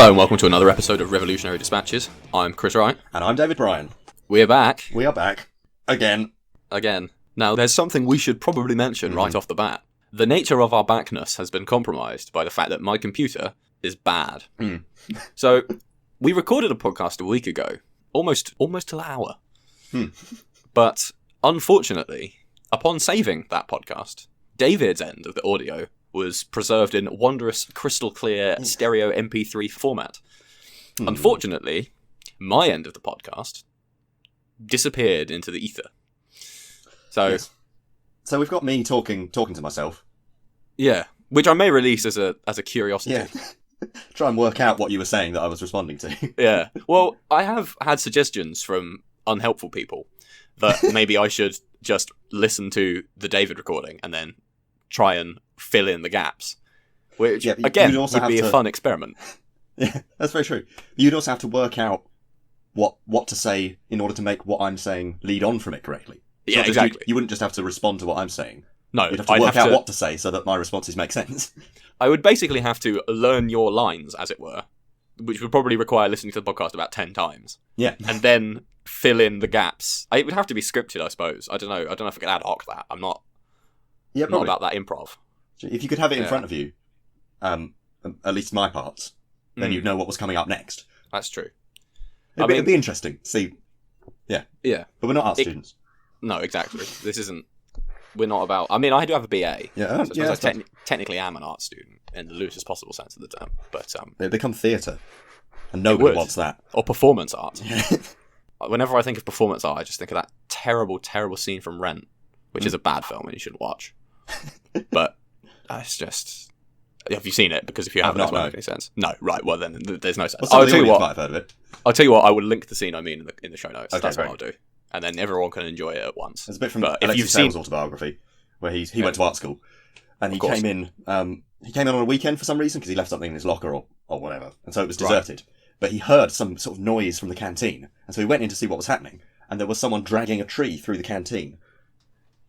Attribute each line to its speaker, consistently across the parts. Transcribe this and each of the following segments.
Speaker 1: Hello and welcome to another episode of Revolutionary Despatches. I'm Chris Wright.
Speaker 2: And I'm David Bryan.
Speaker 1: We're back.
Speaker 2: We are back. Again.
Speaker 1: Now, there's something we should probably mention right off the bat. The nature of our backness has been compromised by the fact that my computer is bad. So, we recorded a podcast a week ago, almost till an hour. But, unfortunately, upon saving that podcast, David's end of the audio was preserved in wondrous, crystal clear stereo MP3 format. Unfortunately, my end of the podcast disappeared into the ether. So
Speaker 2: we've got me talking to myself.
Speaker 1: Yeah, which I may release as a curiosity.
Speaker 2: Yeah. Try and work out what you were saying that I was responding to.
Speaker 1: Yeah. Well, I have had suggestions from unhelpful people that maybe I should just listen to the David recording and then try and fill in the gaps, which again would be a fun experiment.
Speaker 2: Yeah, that's very true. You'd also have to work out what to say in order to make what I'm saying lead on from it correctly.
Speaker 1: Yeah, exactly.
Speaker 2: You wouldn't just have to respond to what I'm saying.
Speaker 1: No,
Speaker 2: you'd have to work out what to say so that my responses make sense.
Speaker 1: I would basically have to learn your lines, as it were, which would probably require listening to the podcast about 10 times.
Speaker 2: Yeah,
Speaker 1: and then fill in the gaps. It would have to be scripted, I suppose. I don't know if I could ad hoc that. I'm not. Yeah, not about that improv.
Speaker 2: If you could have it in front of you, at least my parts, then you'd know what was coming up next.
Speaker 1: That's true.
Speaker 2: It'd be interesting. See, yeah.
Speaker 1: But
Speaker 2: we're not art students.
Speaker 1: No, exactly. This isn't. We're not about. I mean, I do have a BA.
Speaker 2: Yeah,
Speaker 1: so I technically am an art student in the loosest possible sense of the term. But
Speaker 2: it become theatre, and nobody wants that.
Speaker 1: Or performance art. Whenever I think of performance art, I just think of that terrible, terrible scene from Rent, which is a bad film and you should watch. But it's just. Have you seen it? Because if you haven't, it doesn't make any sense. No, right. Well, then there's no sense.
Speaker 2: I'll tell you what. Might have heard of it.
Speaker 1: I'll tell you what. I will link the scene I mean in the show notes.
Speaker 2: Okay,
Speaker 1: that's what I'll do, and then everyone can enjoy it at once.
Speaker 2: There's a bit from Alexis Sale's autobiography where he went to art school and he came in. He came in on a weekend for some reason because he left something in his locker or whatever, and so it was deserted. Right. But he heard some sort of noise from the canteen, and so he went in to see what was happening. And there was someone dragging a tree through the canteen.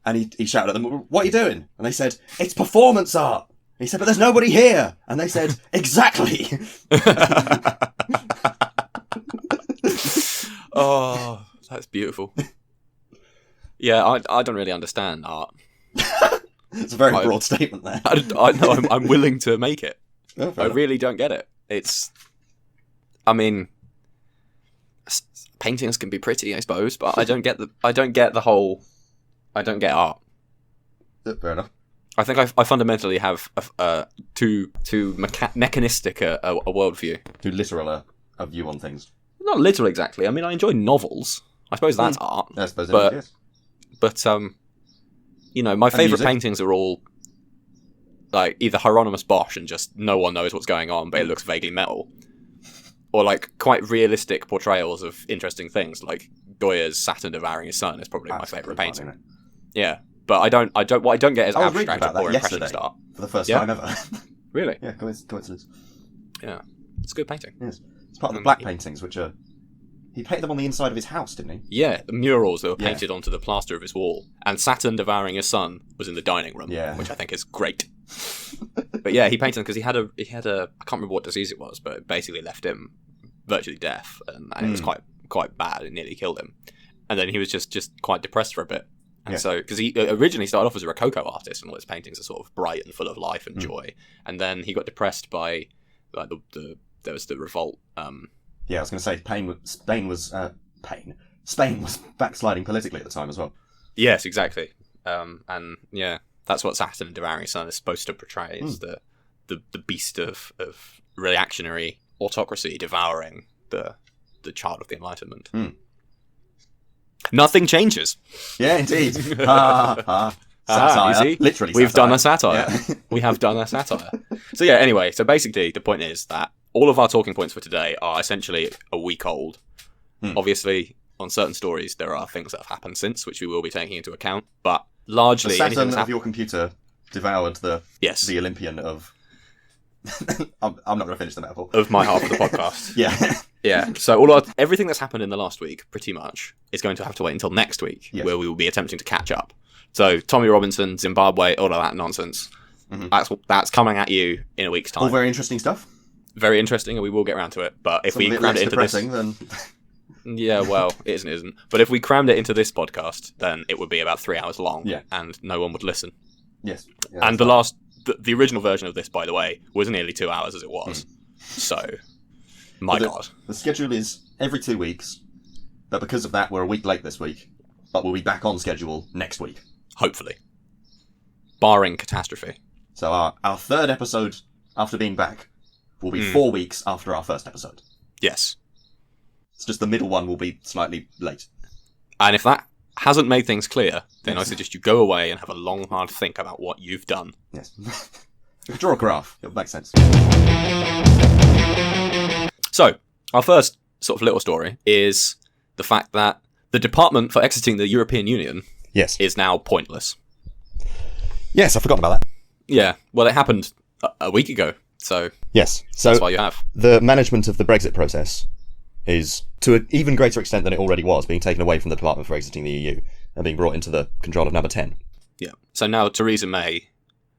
Speaker 2: And he shouted at them, "What are you doing?" And they said, "It's performance art." And he said, "But there's nobody here." And they said, "Exactly."
Speaker 1: Oh, that's beautiful. Yeah, I don't really understand art.
Speaker 2: It's a very broad statement there.
Speaker 1: I know, I'm willing to make it.
Speaker 2: Oh,
Speaker 1: I really don't get it. I mean, paintings can be pretty, I suppose, but I don't get art.
Speaker 2: Fair enough.
Speaker 1: I think I fundamentally have too mechanistic a worldview.
Speaker 2: Too literal a view on things.
Speaker 1: Not literal exactly. I mean, I enjoy novels. I suppose that's art.
Speaker 2: I suppose it is.
Speaker 1: But my favourite paintings are all like either Hieronymus Bosch and just no one knows what's going on, but it looks vaguely metal, or like quite realistic portrayals of interesting things, like Goya's Saturn devouring his son is probably my favourite painting.
Speaker 2: Fun,
Speaker 1: yeah, but what I don't get is abstract or impressionist art.
Speaker 2: For the first time ever.
Speaker 1: Really?
Speaker 2: Yeah, coincidence.
Speaker 1: Yeah, it's a good painting.
Speaker 2: Yes. It's part of the black paintings, which are... He painted them on the inside of his house, didn't he?
Speaker 1: Yeah, the murals that were painted onto the plaster of his wall. And Saturn devouring his son was in the dining room, which I think is great. But yeah, he painted them because he had a I can't remember what disease it was, but it basically left him virtually deaf, and it was quite bad. It nearly killed him. And then he was just quite depressed for a bit. And so, because he originally started off as a Rococo artist, and all his paintings are sort of bright and full of life and joy. And then he got depressed by like there was the revolt.
Speaker 2: Yeah, I was going to say Spain was backsliding politically at the time as well.
Speaker 1: Yes, exactly. And yeah, that's what Saturn devouring his son is supposed to portray: is the beast of reactionary autocracy devouring the child of the Enlightenment. Nothing changes.
Speaker 2: Yeah, indeed. Satire.
Speaker 1: You see?
Speaker 2: Literally,
Speaker 1: we've done a satire. Yeah. We have done a satire. So yeah, anyway, so basically the point is that all of our talking points for today are essentially a week old. Obviously, on certain stories, there are things that have happened since, which we will be taking into account, but largely...
Speaker 2: The Saturn of your computer devoured the Olympian of... I'm not going to finish the metaphor.
Speaker 1: Of my half of the podcast.
Speaker 2: Yeah.
Speaker 1: So everything that's happened in the last week, pretty much, is going to have to wait until next week, where we will be attempting to catch up. So Tommy Robinson, Zimbabwe, all of that nonsense. That's coming at you in a week's time.
Speaker 2: All very interesting stuff.
Speaker 1: very interesting, and we will get around to it. But if we crammed it into this,
Speaker 2: then
Speaker 1: yeah, well, it isn't. But if we crammed it into this podcast, then it would be about 3 hours long, and no one would listen.
Speaker 2: Yes.
Speaker 1: And the original version of this, by the way, was nearly 2 hours as it was. So, God.
Speaker 2: The schedule is every 2 weeks, but because of that, we're a week late this week. But we'll be back on schedule next week.
Speaker 1: Hopefully. Barring catastrophe.
Speaker 2: So our third episode after being back will be 4 weeks after our first episode.
Speaker 1: Yes.
Speaker 2: It's just the middle one will be slightly late.
Speaker 1: And if that hasn't made things clear, then I suggest you go away and have a long, hard think about what you've done.
Speaker 2: Yes. Draw a graph. It'll make sense.
Speaker 1: So, our first sort of little story is the fact that the Department for Exiting the European Union is now pointless.
Speaker 2: Yes, I forgot about that.
Speaker 1: Yeah, well, it happened a week ago, so
Speaker 2: yes, so
Speaker 1: that's why you have.
Speaker 2: The management of the Brexit process is, to an even greater extent than it already was, being taken away from the Department for Exiting the EU and being brought into the control of Number 10.
Speaker 1: Yeah, so now Theresa May,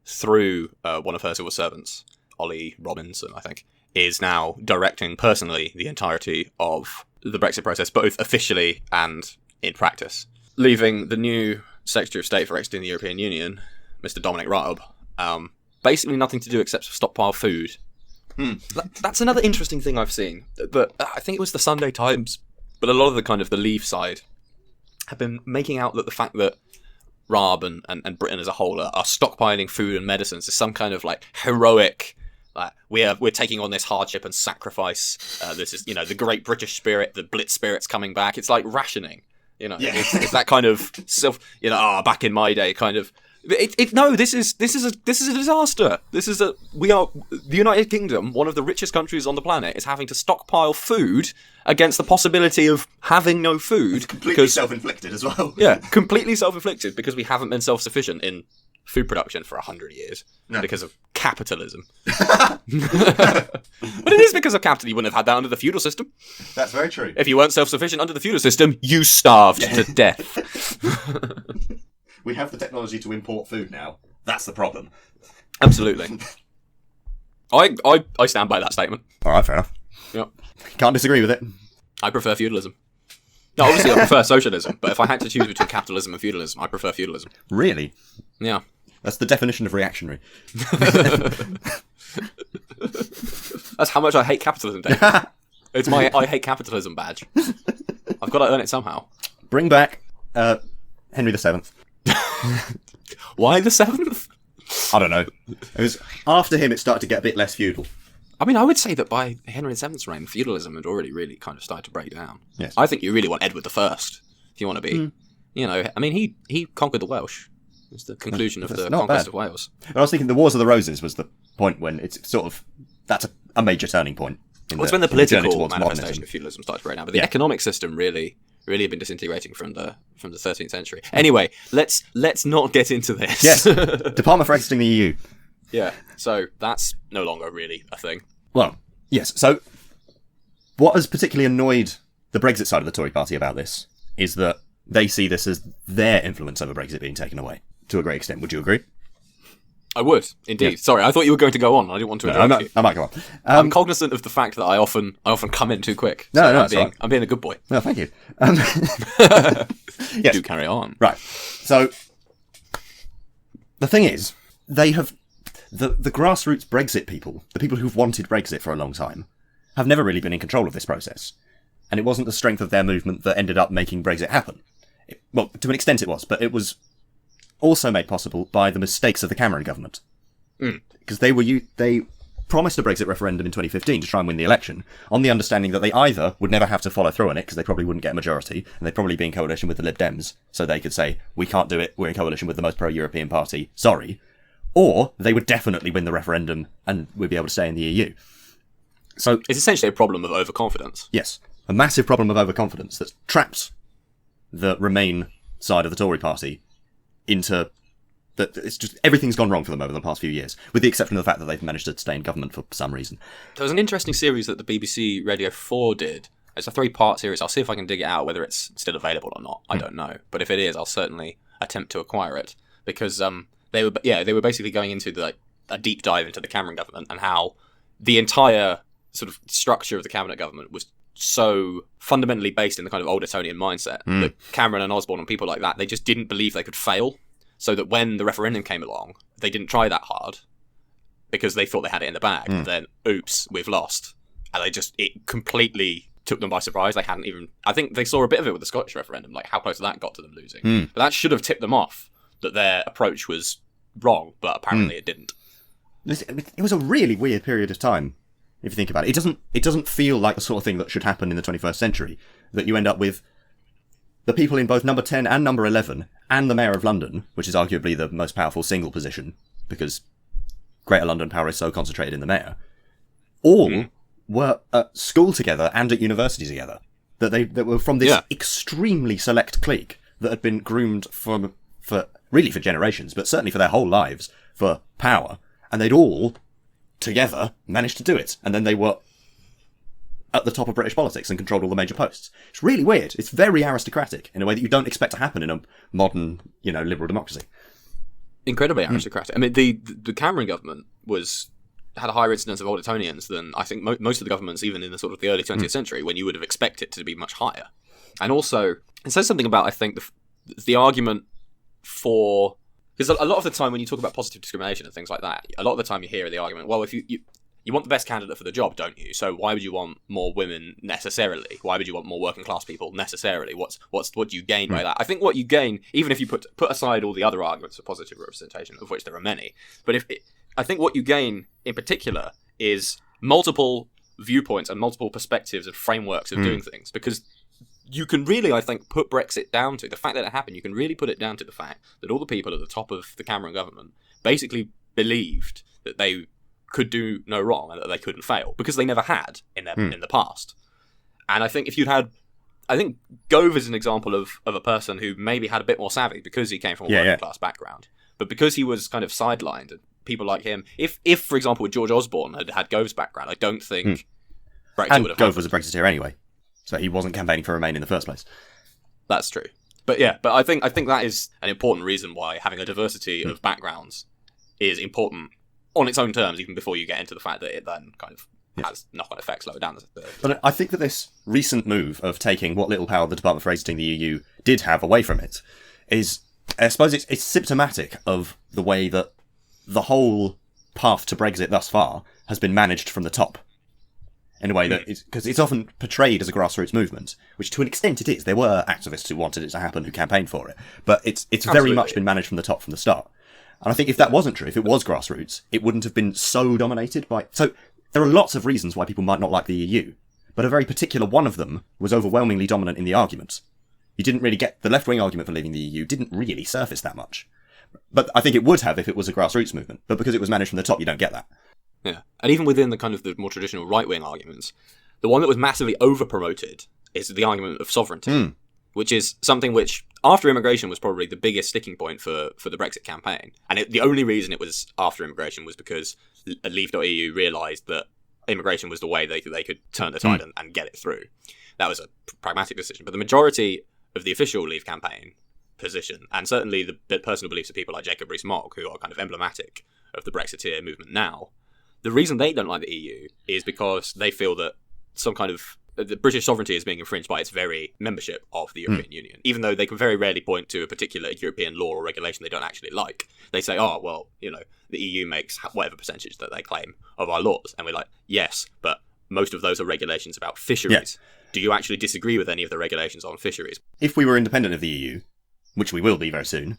Speaker 1: through one of her civil servants, Ollie Robinson, I think, is now directing personally the entirety of the Brexit process, both officially and in practice, leaving the new Secretary of State for Exiting the European Union, Mr. Dominic Raab, basically nothing to do except stockpile food. That's another interesting thing I've seen. But I think it was the Sunday Times, but a lot of the kind of the Leave side have been making out that the fact that Raab and Britain as a whole are stockpiling food and medicines is some kind of like heroic, like we're taking on this hardship and sacrifice. This is, the great British spirit, the Blitz spirit's coming back. It's like rationing, it's that kind of self, back in my day kind of. No, this is a disaster. We are the United Kingdom, one of the richest countries on the planet, is having to stockpile food against the possibility of having no food.
Speaker 2: It's completely self-inflicted as well.
Speaker 1: Yeah, completely self-inflicted because we haven't been self-sufficient in food production for 100 years because of capitalism. But it is because of capitalism. You wouldn't have had that under the feudal system.
Speaker 2: That's very true.
Speaker 1: If you weren't self-sufficient under the feudal system, you starved to death.
Speaker 2: We have the technology to import food now. That's the problem.
Speaker 1: Absolutely. I stand by that statement.
Speaker 2: All right, fair enough.
Speaker 1: Yep.
Speaker 2: Can't disagree with it.
Speaker 1: I prefer feudalism. No, obviously I prefer socialism, but if I had to choose between capitalism and feudalism, I prefer feudalism.
Speaker 2: Really?
Speaker 1: Yeah.
Speaker 2: That's the definition of reactionary.
Speaker 1: That's how much I hate capitalism, Dave. It's my I hate capitalism badge. I've got to earn it somehow.
Speaker 2: Bring back Henry VII.
Speaker 1: Why the 7th?
Speaker 2: I don't know. It was after him it started to get a bit less feudal.
Speaker 1: I mean, I would say that by Henry VII's reign, feudalism had already really kind of started to break down.
Speaker 2: Yes.
Speaker 1: I think you really want Edward I if you want to be, I mean, he conquered the Welsh. It's the conclusion of the conquest of Wales.
Speaker 2: But I was thinking the Wars of the Roses was the point when it's sort of, that's a major turning point.
Speaker 1: It's when the political manifestation of feudalism started to break down, but the economic system really had been disintegrating from the 13th century. Anyway, let's not get into this.
Speaker 2: Yes, Department for Exiting the EU.
Speaker 1: Yeah, so that's no longer really a thing.
Speaker 2: Well, yes. So what has particularly annoyed the Brexit side of the Tory party about this is that they see this as their influence over Brexit being taken away to a great extent. Would you agree?
Speaker 1: I would, indeed. Yeah. Sorry, I thought you were going to go on. I didn't want to interrupt you.
Speaker 2: I might go on.
Speaker 1: I'm cognizant of the fact that I often come in too quick.
Speaker 2: No,
Speaker 1: I'm being a good boy.
Speaker 2: No, thank you.
Speaker 1: Yes. Do carry on.
Speaker 2: Right. So the thing is, they have the grassroots Brexit people, the people who've wanted Brexit for a long time, have never really been in control of this process. And it wasn't the strength of their movement that ended up making Brexit happen. Well, to an extent it was, but it was also made possible by the mistakes of the Cameron government. Because they promised a Brexit referendum in 2015 to try and win the election, on the understanding that they either would never have to follow through on it, because they probably wouldn't get a majority, and they'd probably be in coalition with the Lib Dems, so they could say, we can't do it, we're in coalition with the most pro-European party, sorry. Or they would definitely win the referendum, and we'd be able to stay in the EU. So
Speaker 1: it's essentially a problem of overconfidence.
Speaker 2: Yes, a massive problem of overconfidence that's trapped the Remain side of the Tory party into that. It's just everything's gone wrong for them over the past few years, with the exception of the fact that they've managed to stay in government for some reason.
Speaker 1: There was an interesting series that the BBC Radio 4 did. It's a 3-part series. I'll see if I can dig it out, whether it's still available or not. I don't know, but if it is, I'll certainly attempt to acquire it, because they were basically going into a deep dive into the Cameron government and how the entire sort of structure of the cabinet government was so fundamentally based in the kind of old Etonian mindset that Cameron and Osborne and people like that, they just didn't believe they could fail. So that when the referendum came along, they didn't try that hard because they thought they had it in the bag. And then, oops, we've lost. And it completely took them by surprise. They hadn't even... I think they saw a bit of it with the Scottish referendum, like how close that got to them losing. But that should have tipped them off that their approach was wrong, but apparently it didn't.
Speaker 2: It was a really weird period of time, if you think about it. It doesn't feel like the sort of thing that should happen in the 21st century, that you end up with the people in both number 10 and number 11, and the Mayor of London, which is arguably the most powerful single position, because Greater London power is so concentrated in the Mayor, all were at school together and at university together. That were from this extremely select clique that had been groomed for generations, but certainly for their whole lives, for power, and they'd all together managed to do it. And then they were at the top of British politics and controlled all the major posts. It's really weird. It's very aristocratic in a way that you don't expect to happen in a modern, liberal democracy.
Speaker 1: Incredibly aristocratic. I mean, the Cameron government had a higher incidence of old Etonians than I think most of the governments, even in the sort of the early 20th century, when you would have expected it to be much higher. And also, it says something about, I think, the argument for... Because a lot of the time when you talk about positive discrimination and things like that, a lot of the time you hear the argument, well, if you want the best candidate for the job, don't you? So why would you want more women necessarily? Why would you want more working class people necessarily? What do you gain by that? I think what you gain, even if you put aside all the other arguments for positive representation, of which there are many, but I think what you gain in particular is multiple viewpoints and multiple perspectives and frameworks of doing things, because you can really, I think, put Brexit down to the fact that it happened. You can really put it down to the fact that all the people at the top of the Cameron government basically believed that they could do no wrong and that they couldn't fail, because they never had in the past. And I think I think Gove is an example of a person who maybe had a bit more savvy because he came from a working class background, but because he was kind of sidelined, and people like him, if for example George Osborne had Gove's background, I don't think Brexit would have
Speaker 2: Gove was a Brexiteer anyway, so he wasn't campaigning for Remain in the first place.
Speaker 1: That's true. But I think that is an important reason why having a diversity of backgrounds is important on its own terms, even before you get into the fact that it then kind of has knock-on effects lower down.
Speaker 2: But I think that this recent move of taking what little power the Department for Exiting the EU did have away from it is, I suppose it's symptomatic of the way that the whole path to Brexit thus far has been managed from the top. In a way that, because it's often portrayed as a grassroots movement, which to an extent it is. There were activists who wanted it to happen, who campaigned for it, but it's very much been managed from the top from the start. And I think if that wasn't true, if it was grassroots, it wouldn't have been so dominated by... So there are lots of reasons why people might not like the EU, but a very particular one of them was overwhelmingly dominant in the argument. You didn't really get... The left-wing argument for leaving the EU didn't really surface that much. But I think it would have if it was a grassroots movement. But because it was managed from the top, you don't get that.
Speaker 1: Yeah. And even within the kind of the more traditional right-wing arguments, the one that was massively over-promoted is the argument of sovereignty, which is something which, after immigration, was probably the biggest sticking point for the Brexit campaign. And the only reason it was after immigration was because Leave.eu realised that immigration was the way they could turn the tide and get it through. That was a pragmatic decision. But the majority of the official Leave campaign position, and certainly the personal beliefs of people like Jacob Rees-Mogg, who are kind of emblematic of the Brexiteer movement now, the reason they don't like the EU is because they feel that some kind of the British sovereignty is being infringed by its very membership of the European Union, even though they can very rarely point to a particular European law or regulation they don't actually like. They say, oh, well, the EU makes whatever percentage that they claim of our laws. And we're like, yes, but most of those are regulations about fisheries. Yeah. Do you actually disagree with any of the regulations on fisheries?
Speaker 2: If we were independent of the EU, which we will be very soon,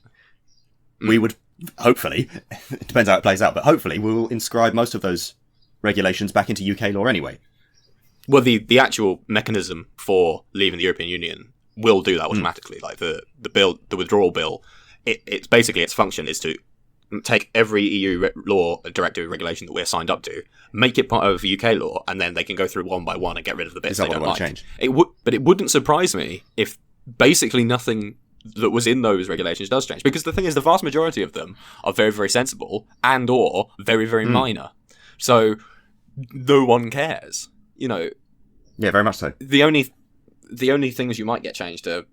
Speaker 2: we would, hopefully, it depends how it plays out, but hopefully we will inscribe most of those regulations back into UK law anyway.
Speaker 1: Well, the actual mechanism for leaving the European Union will do that automatically. Like the withdrawal bill, it's basically its function is to take every EU law, directive, regulation that we're signed up to, make it part of UK law, and then they can go through one by one and get rid of the bits they don't like. Change? But it wouldn't surprise me if basically nothing that was in those regulations does change, because the thing is, the vast majority of them are very, very sensible and or very, very minor. So no one cares. Yeah,
Speaker 2: very much so.
Speaker 1: The only things you might get changed are,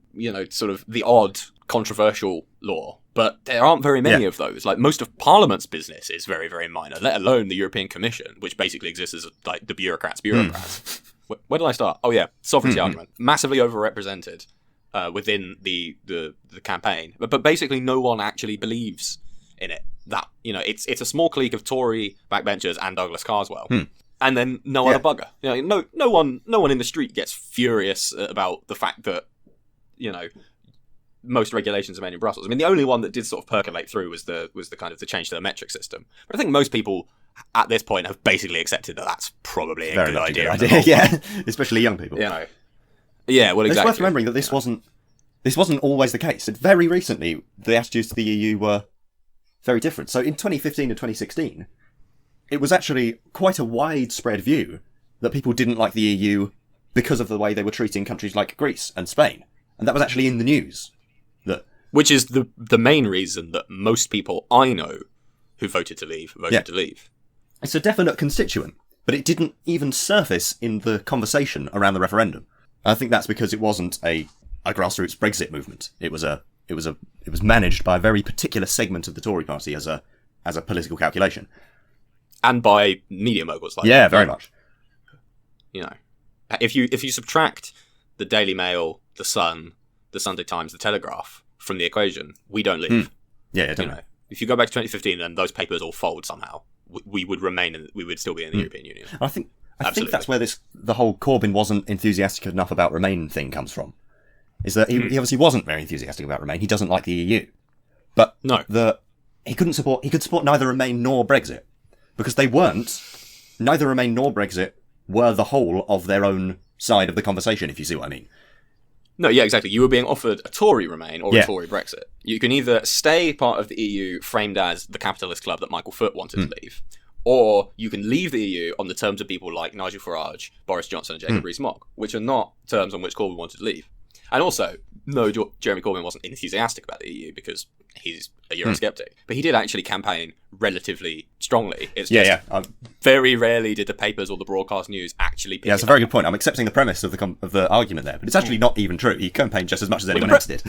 Speaker 1: sort of the odd controversial law, but there aren't very many of those. Like, most of Parliament's business is very, very minor, let alone the European Commission, which basically exists as like the bureaucrats. Where did I start? Oh yeah, sovereignty argument, massively overrepresented within the campaign, but basically no one actually believes in it. That, you know, it's a small clique of Tory backbenchers and Douglas Carswell, and then no other bugger. You know, no one in the street gets furious about the fact that, you know, most regulations are made in Brussels. I mean, the only one that did sort of percolate through was the kind of the change to the metric system. But I think most people at this point have basically accepted that that's probably a good idea.
Speaker 2: Yeah, especially young people.
Speaker 1: You know, yeah, well, exactly.
Speaker 2: It's worth remembering that this wasn't always the case. Very recently, the attitudes to the EU were very different. So in 2015 and 2016, it was actually quite a widespread view that people didn't like the EU because of the way they were treating countries like Greece and Spain. And that was actually in the news.
Speaker 1: Which is the main reason that most people I know who voted to leave to leave.
Speaker 2: It's a definite constituent, but it didn't even surface in the conversation around the referendum. I think that's because it wasn't a grassroots Brexit movement. It was managed by a very particular segment of the Tory party as a political calculation,
Speaker 1: and by media moguls like
Speaker 2: very much.
Speaker 1: You know, if you subtract the Daily Mail, the Sun, the Sunday Times, the Telegraph from the equation, we don't leave.
Speaker 2: Definitely.
Speaker 1: You know, if you go back to 2015 and those papers all fold somehow, we would remain we would still be in the European Union.
Speaker 2: I think that's where the whole Corbyn wasn't enthusiastic enough about Remain thing comes from. Is that he obviously wasn't very enthusiastic about Remain. He doesn't like the EU, but he could support neither Remain nor Brexit because they weren't. Neither Remain nor Brexit were the whole of their own side of the conversation. If you see what I mean.
Speaker 1: No, yeah, exactly. You were being offered a Tory Remain or a Tory Brexit. You can either stay part of the EU framed as the capitalist club that Michael Foot wanted to leave, or you can leave the EU on the terms of people like Nigel Farage, Boris Johnson and Jacob Rees-Mogg, which are not terms on which Corbyn wanted to leave. And also, no, Jeremy Corbyn wasn't enthusiastic about the EU because he's a Eurosceptic, but he did actually campaign relatively strongly. It's just very rarely did the papers or the broadcast news actually pick
Speaker 2: it's a very good point. I'm accepting the premise of the argument there, but it's actually not even true. He campaigned just as much as anyone else did.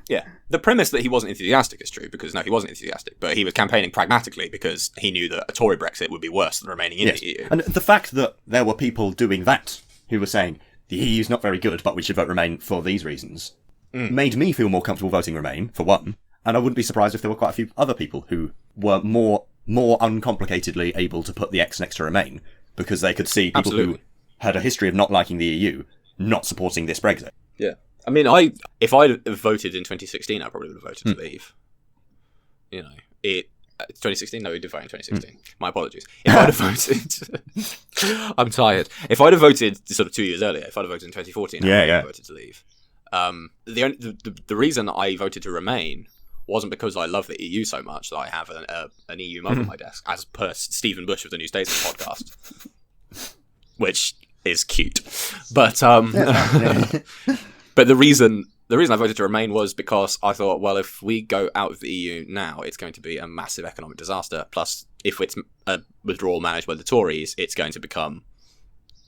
Speaker 1: Yeah, the premise that he wasn't enthusiastic is true because he wasn't enthusiastic, but he was campaigning pragmatically because he knew that a Tory Brexit would be worse than remaining in the EU.
Speaker 2: And the fact that there were people doing that who were saying the EU's not very good, but we should vote Remain for these reasons, made me feel more comfortable voting Remain, for one. And I wouldn't be surprised if there were quite a few other people who were more uncomplicatedly able to put the X next to Remain because they could see people who had a history of not liking the EU not supporting this Brexit.
Speaker 1: Yeah. I mean, if I'd voted in 2016, I probably would have voted to leave. You know, 2016? No, we did vote in 2016. My apologies. If I'd have voted... I'm tired. If I'd have voted sort of 2 years earlier, if I'd have voted in 2014, I would have voted to leave. The reason I voted to Remain wasn't because I love the EU so much that I have an EU mug on my desk, as per Stephen Bush of the New Statesman podcast, which is cute. But but the reason I voted to Remain was because I thought, well, if we go out of the EU now, it's going to be a massive economic disaster. Plus, if it's a withdrawal managed by the Tories, it's going to become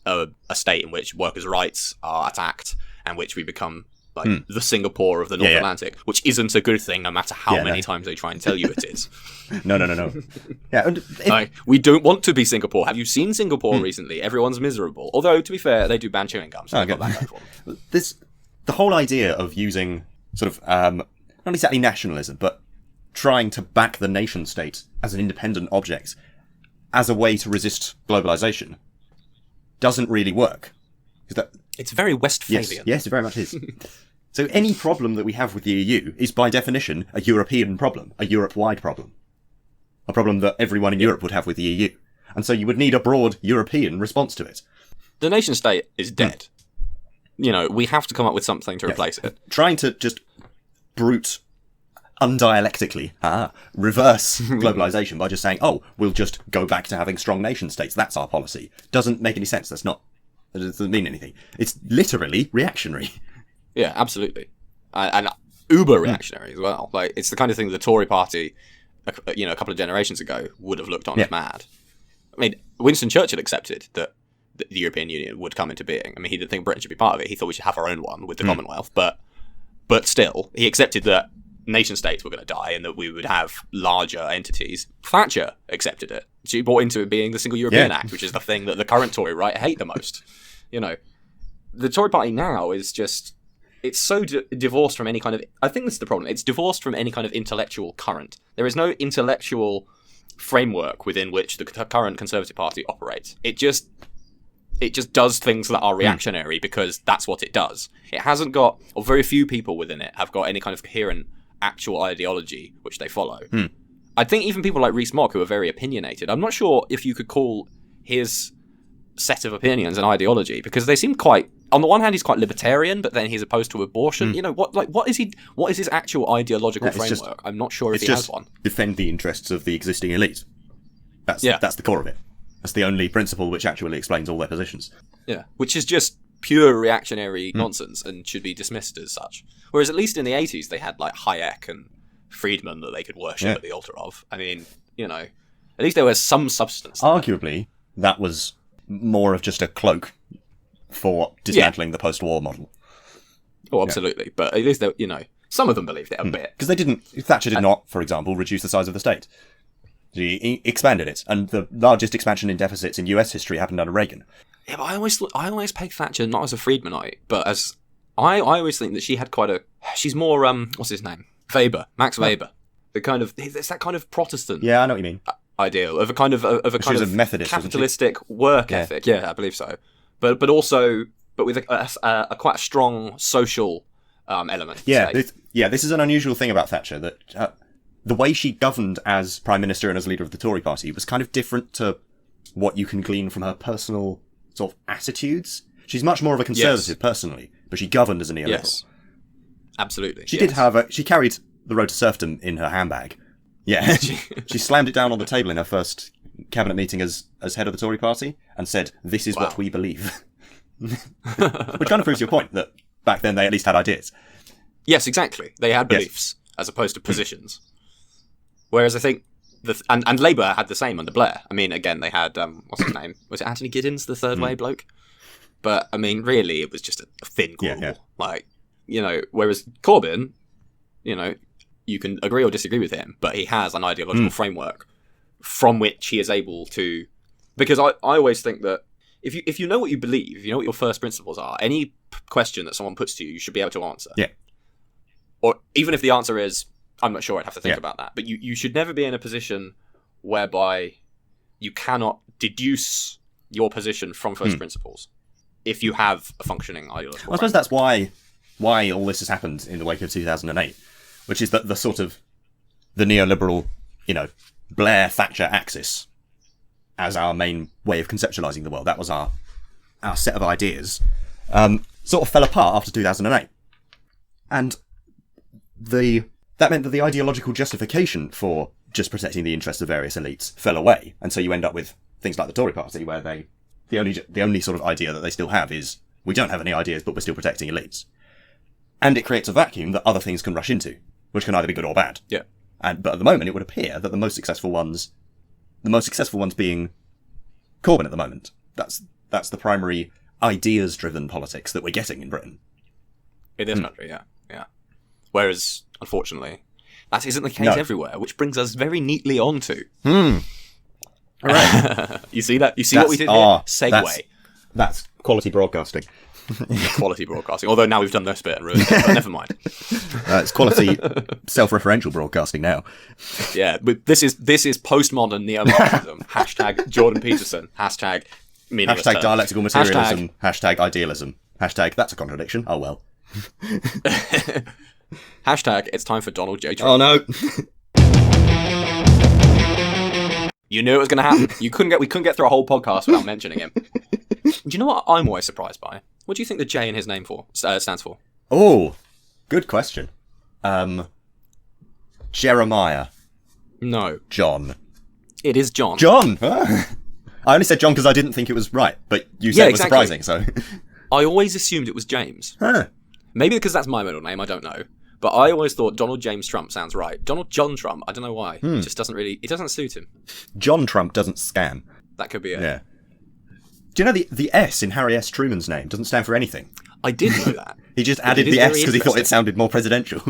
Speaker 1: a state in which workers' rights are attacked and which we become like the Singapore of the North Atlantic, which isn't a good thing no matter how many times they try and tell you it is.
Speaker 2: No. Yeah, and
Speaker 1: we don't want to be Singapore. Have you seen Singapore recently? Everyone's miserable. Although, to be fair, they do ban chewing gum, so I've got that going for them.
Speaker 2: The whole idea of using sort of, not exactly nationalism, but trying to back the nation state as an independent object as a way to resist globalization doesn't really work.
Speaker 1: It's very Westphalian.
Speaker 2: Yes, it very much is. So any problem that we have with the EU is by definition a European problem, a Europe-wide problem. A problem that everyone in Europe would have with the EU. And so you would need a broad European response to it.
Speaker 1: The nation state is dead. You know, we have to come up with something to replace it.
Speaker 2: Trying to just undialectically reverse globalization by just saying, we'll just go back to having strong nation states. That's our policy. Doesn't make any sense. That doesn't mean anything. It's literally reactionary.
Speaker 1: Yeah, absolutely. And uber reactionary as well. Like, it's the kind of thing the Tory party, a couple of generations ago would have looked on as mad. I mean, Winston Churchill accepted that the European Union would come into being. I mean, he didn't think Britain should be part of it. He thought we should have our own one with the Commonwealth. But but still, he accepted that nation states were going to die and that we would have larger entities. Thatcher accepted it. She bought into it being the Single European Act, which is the thing that the current Tory right hate the most. You know, the Tory party now is just, it's so divorced from any kind of, I think this is the problem, it's divorced from any kind of intellectual current. There is no intellectual framework within which the current Conservative Party operates. It just does things that are reactionary because that's what it does. It hasn't got, or very few people within it have got any kind of coherent actual ideology which they follow. I think even people like Rees-Mogg, who are very opinionated, I'm not sure if you could call his set of opinions an ideology, because they seem quite, on the one hand he's quite libertarian, but then he's opposed to abortion. You know, what is his actual ideological framework? I'm not sure if he has one.
Speaker 2: Defend the interests of the existing elite. That's the core of it. That's the only principle which actually explains all their positions.
Speaker 1: Yeah, which is just pure reactionary nonsense and should be dismissed as such. Whereas at least in the 80s they had like Hayek and Friedman that they could worship at the altar of. I mean, you know, at least there was some substance.
Speaker 2: Arguably, that was more of just a cloak for dismantling the post-war model.
Speaker 1: Oh, absolutely. But at least, you know, some of them believed it a bit.
Speaker 2: Because Thatcher did not, for example, reduce the size of the state. She expanded it, and the largest expansion in deficits in US history happened under Reagan.
Speaker 1: Yeah, but I always peg Thatcher not as a Friedmanite, but as I always think that she had quite a. She's more what's his name? Max Weber. The kind of, it's that kind of Protestant.
Speaker 2: Yeah, I know what you mean.
Speaker 1: Ideal of a kind of
Speaker 2: a Methodist,
Speaker 1: capitalistic work ethic. Yeah, I believe so. But with a quite strong social element.
Speaker 2: Yeah, this is an unusual thing about Thatcher, that the way she governed as Prime Minister and as leader of the Tory party was kind of different to what you can glean from her personal sort of attitudes. She's much more of a conservative personally, but she governed as a neoliberal. Yes,
Speaker 1: absolutely.
Speaker 2: She did, however, she carried the road to serfdom in her handbag. Yeah, she slammed it down on the table in her first cabinet meeting as head of the Tory party and said, "This is what we believe." Which kind of proves your point, that back then they at least had ideas.
Speaker 1: Yes, exactly. They had beliefs as opposed to positions. Whereas I think, and Labour had the same under Blair. I mean, again, they had, what's his name? Was it Anthony Giddens, the third way bloke? But, I mean, really, it was just a thin gruel. Yeah. Like, you know, whereas Corbyn, you know, you can agree or disagree with him, but he has an ideological framework from which he is able to... Because I always think that if you know what you believe, if you know what your first principles are, any question that someone puts to you, you should be able to answer.
Speaker 2: Yeah.
Speaker 1: Or even if the answer is, I'm not sure, I'd have to think about that. But you should never be in a position whereby you cannot deduce your position from first principles if you have a functioning ideological.
Speaker 2: I suppose that's why all this has happened in the wake of 2008, which is that the sort of the neoliberal, you know, Blair-Thatcher axis as our main way of conceptualizing the world. That was our set of ideas. Sort of fell apart after 2008. And that meant that the ideological justification for just protecting the interests of various elites fell away. And so you end up with things like the Tory party, where the only sort of idea that they still have is, we don't have any ideas, but we're still protecting elites. And it creates a vacuum that other things can rush into, which can either be good or bad.
Speaker 1: Yeah.
Speaker 2: But at the moment, it would appear that the most successful ones being Corbyn at the moment. That's the primary ideas-driven politics that we're getting in Britain.
Speaker 1: In this country, yeah. Whereas, unfortunately, that isn't the case everywhere, which brings us very neatly on to.
Speaker 2: All right.
Speaker 1: You see that? You see what we did here? Segue.
Speaker 2: That's quality broadcasting.
Speaker 1: Quality broadcasting. Although now we've done this bit and ruined it, but never mind.
Speaker 2: It's quality self-referential broadcasting now.
Speaker 1: Yeah, but this is postmodern neo-Marxism. Hashtag Jordan Peterson. Hashtag meaningless
Speaker 2: Hashtag
Speaker 1: terms.
Speaker 2: dialectical materialism. Hashtag idealism. Hashtag that's a contradiction. Oh well.
Speaker 1: Hashtag it's time for Donald J. Trump.
Speaker 2: Oh no.
Speaker 1: You knew it was going to happen. We couldn't get through a whole podcast without mentioning him. Do you know what I'm always surprised by? What do you think the J in his name stands for?
Speaker 2: Oh, good question. Jeremiah.
Speaker 1: No.
Speaker 2: John.
Speaker 1: It is John.
Speaker 2: John! I only said John because I didn't think it was right, but you said it was surprising, so...
Speaker 1: I always assumed it was James.
Speaker 2: Huh.
Speaker 1: Maybe because that's my middle name, I don't know. But I always thought Donald James Trump sounds right. Donald John Trump, I don't know why. It just doesn't really... It doesn't suit him.
Speaker 2: John Trump doesn't scan.
Speaker 1: That could be it.
Speaker 2: Yeah. Do you know the S in Harry S. Truman's name doesn't stand for anything?
Speaker 1: I did know that.
Speaker 2: He just added the S because he thought it sounded more presidential.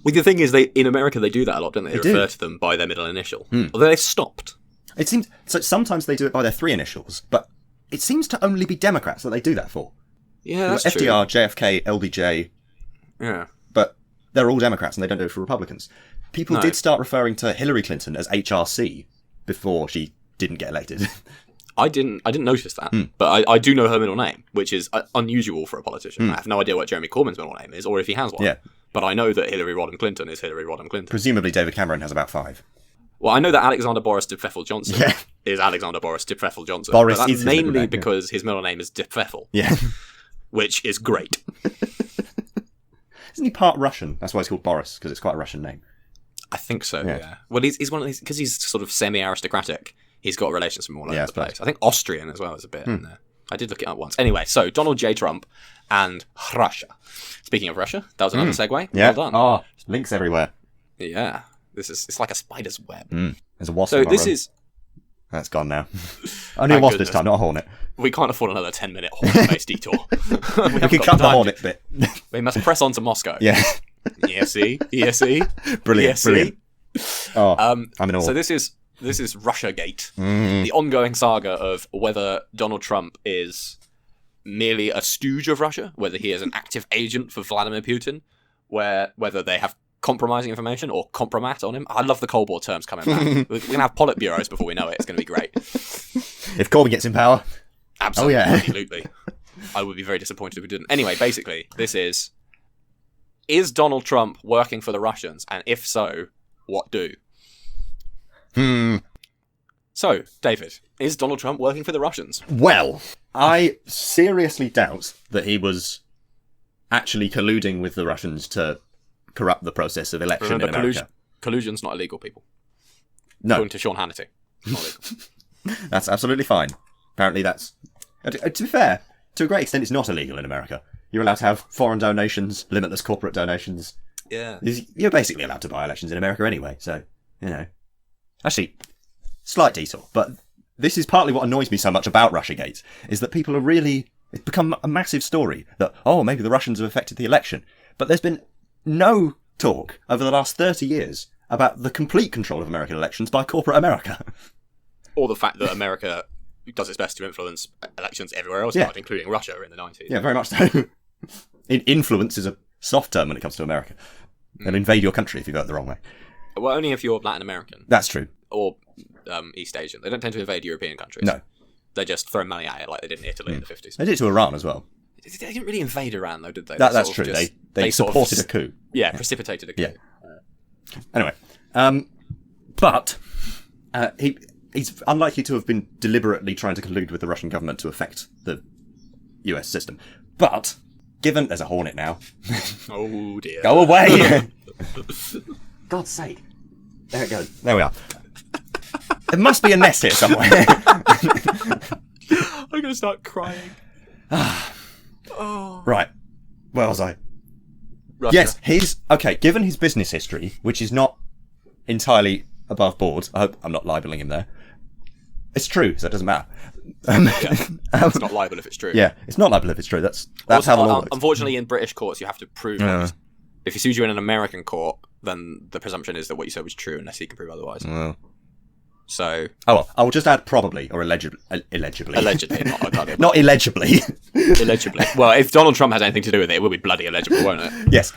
Speaker 1: Well, the thing is, in America they do that a lot, don't they? They refer to them by their middle initial. Although they've stopped.
Speaker 2: It seems so. Sometimes they do it by their 3 initials, but it seems to only be Democrats that they do that for.
Speaker 1: Yeah, that's
Speaker 2: FDR,
Speaker 1: true.
Speaker 2: JFK, LBJ.
Speaker 1: Yeah.
Speaker 2: But they're all Democrats and they don't do it for Republicans. People did start referring to Hillary Clinton as HRC before she didn't get elected.
Speaker 1: I didn't notice that, but I do know her middle name, which is unusual for a politician. I have no idea what Jeremy Corbyn's middle name is, or if he has one.
Speaker 2: Yeah.
Speaker 1: But I know that Hillary Rodham Clinton is Hillary Rodham Clinton.
Speaker 2: Presumably David Cameron has about 5.
Speaker 1: Well, I know that Alexander Boris Dipfeffel Johnson is Alexander Boris Dipfeffel Johnson.
Speaker 2: Boris
Speaker 1: but that's
Speaker 2: is his middle
Speaker 1: mainly
Speaker 2: name,
Speaker 1: because his middle name is Dipfeffel.
Speaker 2: Yeah.
Speaker 1: Which is great.
Speaker 2: Isn't he part Russian? That's why it's called Boris, because it's quite a Russian name.
Speaker 1: I think so, yeah. Well, he's one of these, because he's sort of semi-aristocratic, he's got relations from all over the place. I think Austrian as well is a bit in there. I did look it up once. Anyway, so Donald J. Trump and Russia. Speaking of Russia, that was another segue.
Speaker 2: Yeah.
Speaker 1: Well done.
Speaker 2: Oh, links everywhere.
Speaker 1: Yeah. It's like a spider's web.
Speaker 2: There's a wasp
Speaker 1: So
Speaker 2: in my
Speaker 1: this
Speaker 2: room.
Speaker 1: is...
Speaker 2: That's gone now. Only a wasp this time, not a hornet.
Speaker 1: We can't afford another 10-minute hornet-based detour.
Speaker 2: We can cut the hornet bit.
Speaker 1: We must press on to Moscow.
Speaker 2: Yeah.
Speaker 1: ESE.
Speaker 2: Brilliant,
Speaker 1: ESE.
Speaker 2: brilliant. Oh, I'm in awe.
Speaker 1: So this is Russiagate, the ongoing saga of whether Donald Trump is merely a stooge of Russia, whether he is an active agent for Vladimir Putin, whether they have compromising information or compromat on him. I love the Cold War terms coming back. We're going to have politburos before we know it. It's going to be great.
Speaker 2: If Corbyn gets in power.
Speaker 1: Absolutely.
Speaker 2: Oh, yeah.
Speaker 1: Absolutely. I would be very disappointed if we didn't. Anyway, basically, this is Donald Trump working for the Russians? And if so, what do? So, David, is Donald Trump working for the Russians?
Speaker 2: Well, I seriously doubt that he was actually colluding with the Russians to corrupt the process of election in America.
Speaker 1: Collusion's not illegal, people.
Speaker 2: No.
Speaker 1: According to Sean Hannity. It's not illegal.
Speaker 2: That's absolutely fine. Apparently that's... To be fair, to a great extent it's not illegal in America. You're allowed to have foreign donations, limitless corporate donations.
Speaker 1: Yeah.
Speaker 2: You're basically allowed to buy elections in America anyway, so, you know. Actually, slight detour, but this is partly what annoys me so much about Russiagate, is that people are really... It's become a massive story that, oh, maybe the Russians have affected the election. But there's been no talk over the last 30 years about the complete control of American elections by corporate America.
Speaker 1: Or the fact that America does its best to influence elections everywhere else, including Russia in the 90s.
Speaker 2: Yeah, very much so. Influence is a soft term when it comes to America. They'll invade your country if you vote the wrong way.
Speaker 1: Well, only if you're Latin American.
Speaker 2: That's true.
Speaker 1: Or East Asian. They don't tend to invade European countries.
Speaker 2: No.
Speaker 1: They just throw money at it like they did in Italy in the 50s.
Speaker 2: They did it to Iran as well.
Speaker 1: They didn't really invade Iran, though, did they?
Speaker 2: That's true. They supported a coup.
Speaker 1: Yeah, precipitated a coup.
Speaker 2: Yeah. Anyway. But he's unlikely to have been deliberately trying to collude with the Russian government to affect the US system. But, given... There's a hornet now.
Speaker 1: Oh, dear.
Speaker 2: Go away! God's sake. There it goes. There we are. There must be a nest here somewhere.
Speaker 1: I'm going to start crying.
Speaker 2: Right. Where was I?
Speaker 1: Russia.
Speaker 2: Yes, given his business history, which is not entirely above board, I hope I'm not libeling him there. It's true, so it doesn't matter.
Speaker 1: It's not liable if it's true.
Speaker 2: Yeah, it's not liable if it's true. That's
Speaker 1: also,
Speaker 2: how the law works.
Speaker 1: Unfortunately, in British courts, you have to prove it. If he sues you in an American court, then the presumption is that what you said was true, unless he can prove otherwise. So...
Speaker 2: Oh, well, I will just add probably, or allegedly.
Speaker 1: Allegedly, not
Speaker 2: not illegibly.
Speaker 1: Illegibly. Well, if Donald Trump has anything to do with it, it will be bloody illegible, won't it?
Speaker 2: Yes.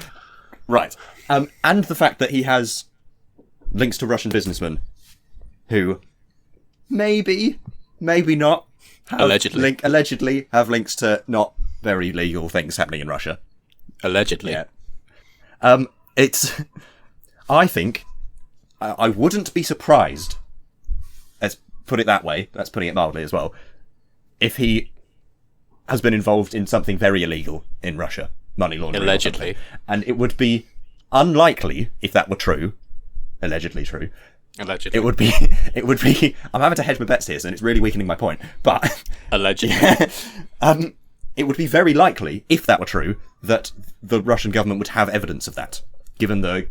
Speaker 2: Right. And the fact that he has links to Russian businessmen who maybe not allegedly have links to not very legal things happening in Russia.
Speaker 1: Allegedly.
Speaker 2: Yeah. I think I wouldn't be surprised, let's put it that way, that's putting it mildly as well, if he has been involved in something very illegal in Russia, money laundering.
Speaker 1: Allegedly.
Speaker 2: And it would be unlikely, if that were true, allegedly true.
Speaker 1: Allegedly.
Speaker 2: It would be, I'm having to hedge my bets here, and it's really weakening my point, but...
Speaker 1: Allegedly.
Speaker 2: It would be very likely, if that were true, that the Russian government would have evidence of that, given the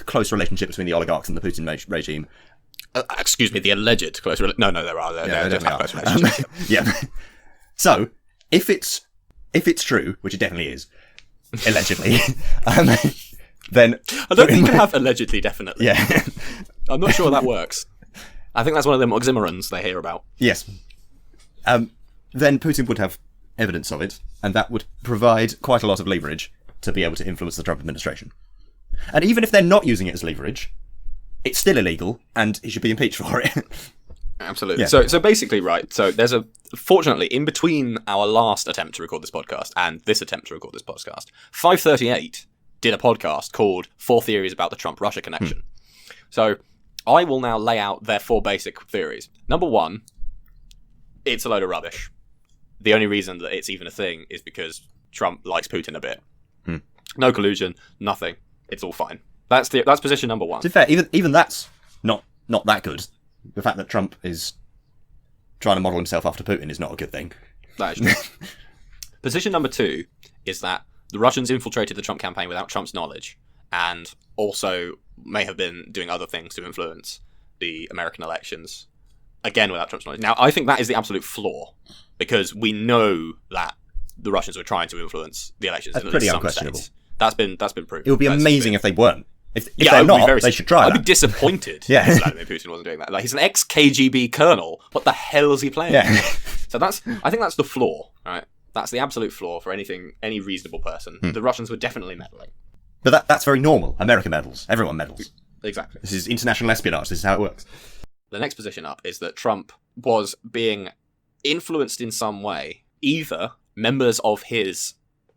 Speaker 2: close relationship between the oligarchs and the Putin regime.
Speaker 1: Excuse me, the alleged close relationship. No, there are. There definitely are close relationships.
Speaker 2: Yeah. So, if it's if it's true, which it definitely is, allegedly, then
Speaker 1: I don't think you can have allegedly, definitely.
Speaker 2: Yeah,
Speaker 1: I'm not sure that works. I think that's one of them oxymorons they hear about.
Speaker 2: Yes. Then Putin would have evidence of it, and that would provide quite a lot of leverage to be able to influence the Trump administration. And even if they're not using it as leverage, it's still illegal, and he should be impeached for it.
Speaker 1: Absolutely.
Speaker 2: Yeah.
Speaker 1: So basically, right, so there's fortunately, in between our last attempt to record this podcast and this attempt to record this podcast, 538 did a podcast called 4 Theories About the Trump-Russia Connection. So I will now lay out their 4 basic theories. Number 1, it's a load of rubbish. The only reason that it's even a thing is because Trump likes Putin a bit. No collusion, nothing. It's all fine. That's position number 1.
Speaker 2: To be fair, even that's not that good. The fact that Trump is trying to model himself after Putin is not a good thing.
Speaker 1: That is true. Position number 2 is that the Russians infiltrated the Trump campaign without Trump's knowledge, and also may have been doing other things to influence the American elections, again without Trump's knowledge. Now, I think that is the absolute flaw, because we know that the Russians were trying to influence the elections.
Speaker 2: That's
Speaker 1: in
Speaker 2: pretty
Speaker 1: some
Speaker 2: unquestionable.
Speaker 1: States. That's been proven.
Speaker 2: It would be amazing if they weren't. If
Speaker 1: yeah,
Speaker 2: they're not, they should try
Speaker 1: I'd
Speaker 2: that.
Speaker 1: be disappointed
Speaker 2: Yeah.
Speaker 1: if Vladimir Putin wasn't doing that. Like, he's an ex-KGB colonel. What the hell is he playing?
Speaker 2: Yeah.
Speaker 1: So I think that's the flaw, right? That's the absolute flaw for any reasonable person. The Russians were definitely meddling.
Speaker 2: But that's very normal. America meddles. Everyone meddles.
Speaker 1: Exactly.
Speaker 2: This is international espionage. This is how it works.
Speaker 1: The next position up is that Trump was being influenced in some way. Either members of his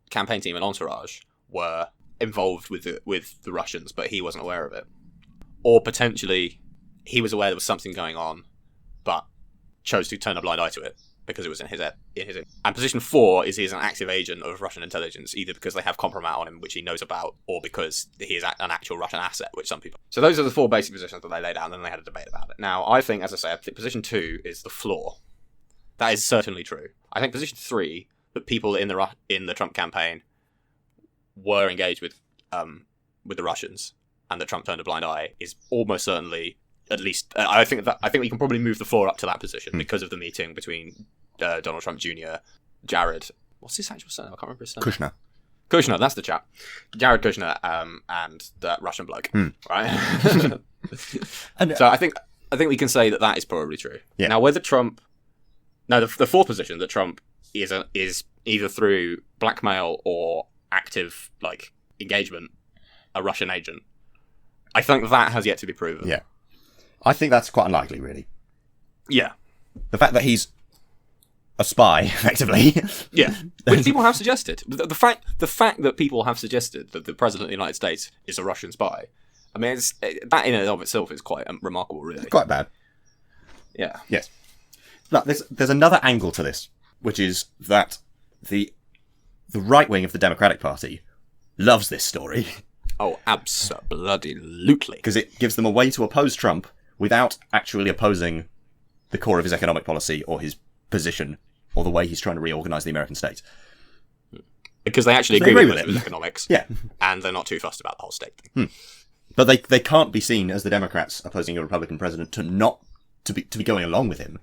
Speaker 1: campaign team and entourage were involved with the Russians, but he wasn't aware of it. Or potentially, he was aware there was something going on, but chose to turn a blind eye to it because it was in his. And position 4 is he's an active agent of Russian intelligence, either because they have compromat on him, which he knows about, or because he is an actual Russian asset, which some people. So those are the 4 basic positions that they laid out, and then they had a debate about it. Now, I think, as I say, position 2 is the flaw. That is certainly true. I think position 3, that people in the Trump campaign were engaged with the Russians, and that Trump turned a blind eye, is almost certainly, at least, I think we can probably move the floor up to that position because of the meeting between Donald Trump Jr., Jared, what's his actual surname? I can't remember his surname. Kushner, that's the chap. Jared Kushner, and that Russian bloke, right? And so I think we can say that is probably true.
Speaker 2: Yeah.
Speaker 1: Now, whether Trump, the 4th position, that Trump is either through blackmail or active engagement, a Russian agent, I think that has yet to be proven.
Speaker 2: Yeah, I think that's quite unlikely, really.
Speaker 1: Yeah,
Speaker 2: the fact that he's a spy, effectively.
Speaker 1: Yeah, which people have suggested. The fact that people have suggested that the president of the United States is a Russian spy, I mean, that in and of itself is quite remarkable, really.
Speaker 2: Quite bad.
Speaker 1: Yeah.
Speaker 2: Yes. Look, there's another angle to this, which is that the right wing of the Democratic Party loves this story.
Speaker 1: Oh, absolutely.
Speaker 2: Because it gives them a way to oppose Trump without actually opposing the core of his economic policy or his position or the way he's trying to reorganize the American state.
Speaker 1: Because they actually agree with economics.
Speaker 2: Yeah.
Speaker 1: And they're not too fussed about the whole state thing.
Speaker 2: But they can't be seen as the Democrats opposing a Republican president to be going along with him.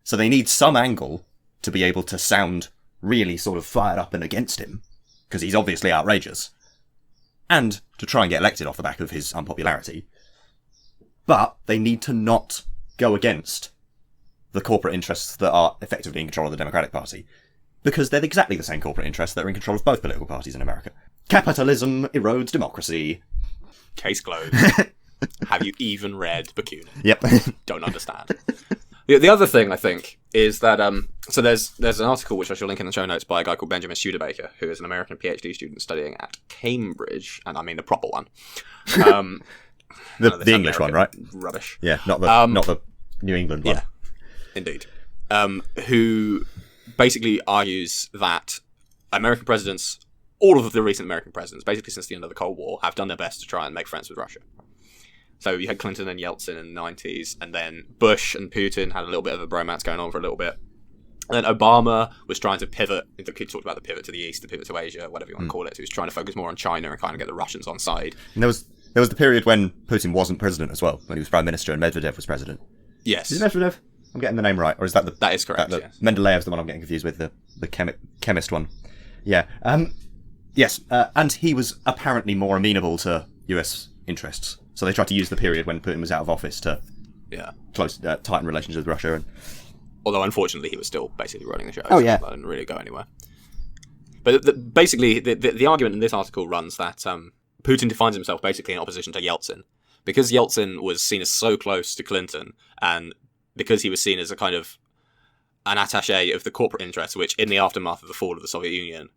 Speaker 2: So they need some angle to be able to sound really sort of fired up and against him, because he's obviously outrageous, and to try and get elected off the back of his unpopularity. But they need to not go against the corporate interests that are effectively in control of the Democratic Party, because they're exactly the same corporate interests that are in control of both political parties in America. Capitalism erodes democracy.
Speaker 1: Case closed. Have you even read Bakunin?
Speaker 2: Yep.
Speaker 1: Don't understand. The other thing, I think, is that so there's an article which I shall link in the show notes by a guy called Benjamin Studebaker, who is an American PhD student studying at Cambridge, and I mean the proper one.
Speaker 2: The English one, right?
Speaker 1: Rubbish.
Speaker 2: Yeah, not the New England one.
Speaker 1: Yeah, indeed. Who basically argues that American presidents, all of the recent American presidents, basically since the end of the Cold War, have done their best to try and make friends with Russia. So you had Clinton and Yeltsin in the 90s, and then Bush and Putin had a little bit of a bromance going on for a little bit. And then Obama was trying to pivot. He talked about the pivot to the east, the pivot to Asia, whatever you want to call it. So he was trying to focus more on China and kind of get the Russians on side.
Speaker 2: And there was the period when Putin wasn't president as well, when he was prime minister and Medvedev was president.
Speaker 1: Yes.
Speaker 2: Is it Medvedev? I'm getting the name right, or is that
Speaker 1: that is correct?
Speaker 2: Yes.
Speaker 1: Yes.
Speaker 2: Mendeleyev's the one I'm getting confused with, the chemist one. Yeah. Yes, and he was apparently more amenable to US interests. So they tried to use the period when Putin was out of office to tighten relations with Russia. And...
Speaker 1: Although, unfortunately, he was still basically running the show.
Speaker 2: Oh, yeah.
Speaker 1: So that didn't really go anywhere. But basically, the argument in this article runs that Putin defines himself basically in opposition to Yeltsin. Because Yeltsin was seen as so close to Clinton, and because he was seen as a kind of an attaché of the corporate interests, which, in the aftermath of the fall of the Soviet Union,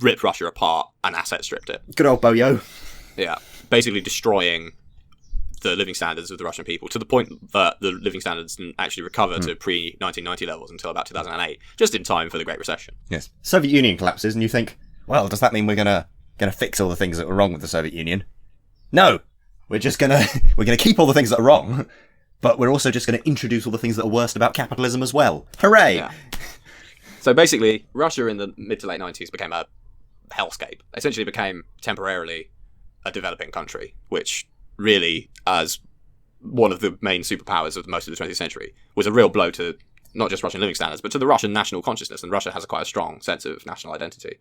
Speaker 1: ripped Russia apart and asset stripped it.
Speaker 2: Good old Boyo.
Speaker 1: Yeah. Basically destroying the living standards of the Russian people to the point that the living standards didn't actually recover to pre-1990 levels until about 2008, just in time for the Great Recession.
Speaker 2: Yes. Soviet Union collapses and you think, well, does that mean we're gonna fix all the things that were wrong with the Soviet Union? No. We're just gonna keep all the things that are wrong, but we're also just gonna introduce all the things that are worst about capitalism as well. Hooray!
Speaker 1: Yeah. So basically, Russia in the mid to late 90s became a hellscape. Essentially became temporarily a developing country, which really, as one of the main superpowers of most of the 20th century, was a real blow to not just Russian living standards, but to the Russian national consciousness, and Russia has quite a strong sense of national identity.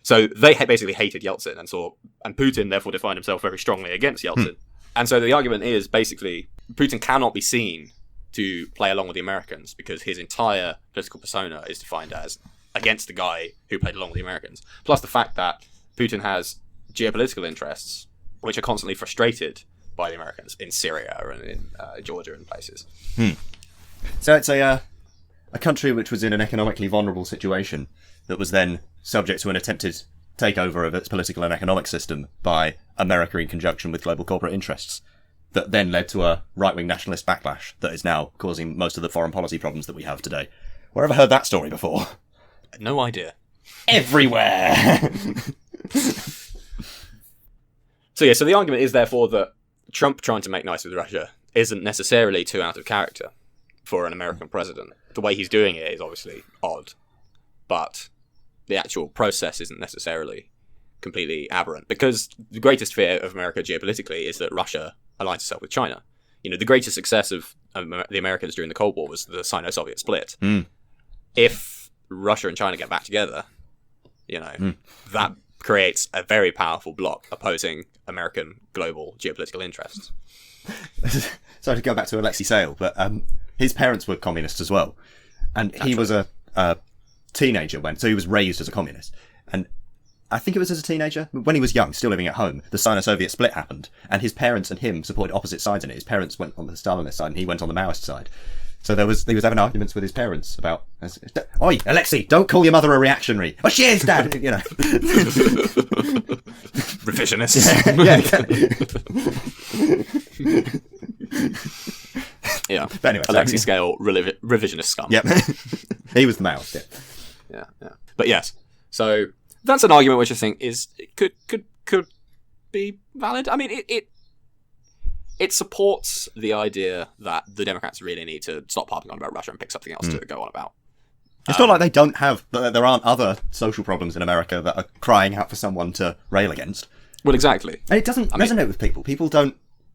Speaker 1: So they basically hated Yeltsin, and Putin therefore defined himself very strongly against Yeltsin. And so the argument is basically Putin cannot be seen to play along with the Americans because his entire political persona is defined as against the guy who played along with the Americans. Plus the fact that Putin has geopolitical interests which are constantly frustrated by the Americans in Syria and in Georgia and places.
Speaker 2: So it's a country which was in an economically vulnerable situation that was then subject to an attempted takeover of its political and economic system by America in conjunction with global corporate interests that then led to a right-wing nationalist backlash that is now causing most of the foreign policy problems that we have today. Where have I heard that story before?
Speaker 1: No idea.
Speaker 2: Everywhere!
Speaker 1: So the argument is therefore that Trump trying to make nice with Russia isn't necessarily too out of character for an American president. The way he's doing it is obviously odd, but the actual process isn't necessarily completely aberrant, because the greatest fear of America geopolitically is that Russia aligns itself with China. You know, the greatest success of the Americans during the Cold War was the Sino-Soviet split. If Russia and China get back together, that creates a very powerful bloc opposing American global geopolitical interests.
Speaker 2: Sorry to go back to Alexei Sayle, but his parents were communists as well. And he was a teenager so he was raised as a communist. And I think it was as a teenager, when he was young, still living at home, the Sino-Soviet split happened, and his parents and him supported opposite sides in it. His parents went on the Stalinist side, and he went on the Maoist side. So he was having arguments with his parents about, "Oi, Alexei, don't call your mother a reactionary." "Oh, she is, Dad."
Speaker 1: Revisionists.
Speaker 2: Yeah, exactly.
Speaker 1: Yeah.
Speaker 2: But anyway,
Speaker 1: Alexei Scale, revisionist scum.
Speaker 2: Yep. He was the Maoist.
Speaker 1: Yeah. But yes, so that's an argument which I think could be valid. I mean, it supports the idea that the Democrats really need to stop harping on about Russia and pick something else to go on about.
Speaker 2: It's not like there aren't other social problems in America that are crying out for someone to rail against.
Speaker 1: Well, exactly.
Speaker 2: And it doesn't resonate with people.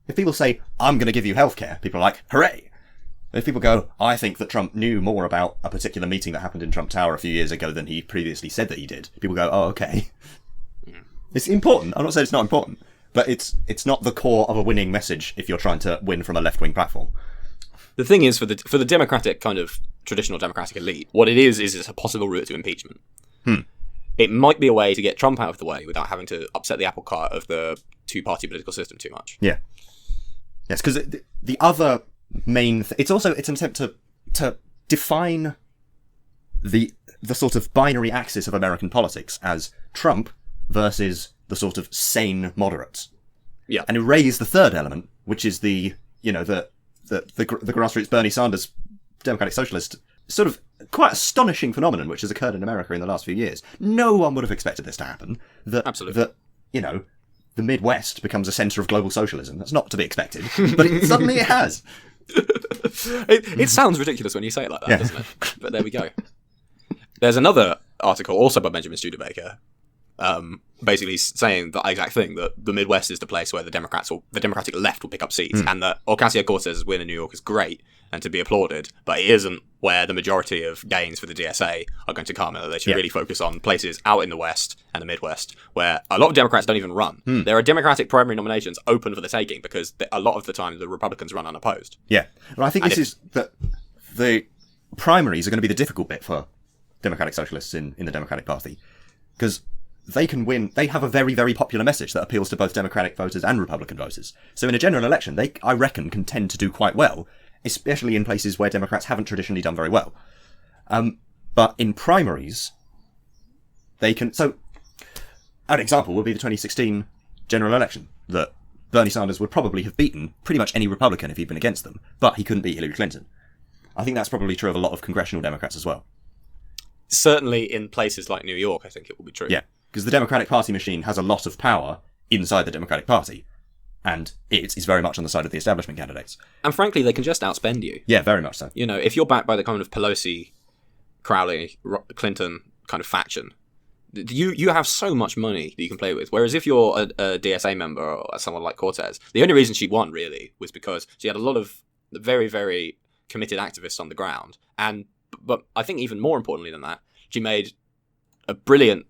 Speaker 2: If people say, "I'm going to give you healthcare," people are like, "Hooray!" If people go, "I think that Trump knew more about a particular meeting that happened in Trump Tower a few years ago than he previously said that he did," people go, "Oh, okay." It's important. I'm not saying it's not important, but it's not the core of a winning message if you're trying to win from a left-wing platform.
Speaker 1: The thing is, for the Democratic kind of traditional Democratic elite, what it is it's a possible route to impeachment. It might be a way to get Trump out of the way without having to upset the apple cart of the two-party political system too much.
Speaker 2: Yeah. Yes, because the other main... it's an attempt to define the sort of binary axis of American politics as Trump versus the sort of sane moderates.
Speaker 1: Yeah.
Speaker 2: And erase the third element, which is the grassroots Bernie Sanders Democratic Socialist, sort of quite astonishing phenomenon which has occurred in America in the last few years. No one would have expected this to happen.
Speaker 1: Absolutely.
Speaker 2: That the Midwest becomes a centre of global socialism. That's not to be expected, but suddenly it has.
Speaker 1: It sounds ridiculous when you say it like that, doesn't it? But there we go. There's another article, also by Benjamin Studebaker, basically saying the exact thing, that the Midwest is the place where the Democratic left will pick up seats, and that Ocasio-Cortez's win in New York is great and to be applauded, but it isn't where the majority of gains for the DSA are going to come, and that they should really focus on places out in the West and the Midwest where a lot of Democrats don't even run. There are Democratic primary nominations open for the taking because a lot of the time the Republicans run unopposed.
Speaker 2: Yeah. Well, I think this is that the primaries are going to be the difficult bit for Democratic Socialists in the Democratic Party, because they can win. They have a very, very popular message that appeals to both Democratic voters and Republican voters. So in a general election, they, I reckon, can tend to do quite well, especially in places where Democrats haven't traditionally done very well. But in primaries, they can... So, an example would be the 2016 general election, that Bernie Sanders would probably have beaten pretty much any Republican if he'd been against them, but he couldn't beat Hillary Clinton. I think that's probably true of a lot of congressional Democrats as well.
Speaker 1: Certainly in places like New York, I think it will be true.
Speaker 2: Yeah, because the Democratic Party machine has a lot of power inside the Democratic Party, and it is very much on the side of the establishment candidates.
Speaker 1: And frankly, they can just outspend you.
Speaker 2: Yeah, very much so.
Speaker 1: You know, if you're backed by the kind of Pelosi, Crowley, Clinton kind of faction, you have so much money that you can play with. Whereas if you're a DSA member or someone like Cortez, the only reason she won, really, was because she had a lot of very, very committed activists on the ground. But I think even more importantly than that, she made a brilliant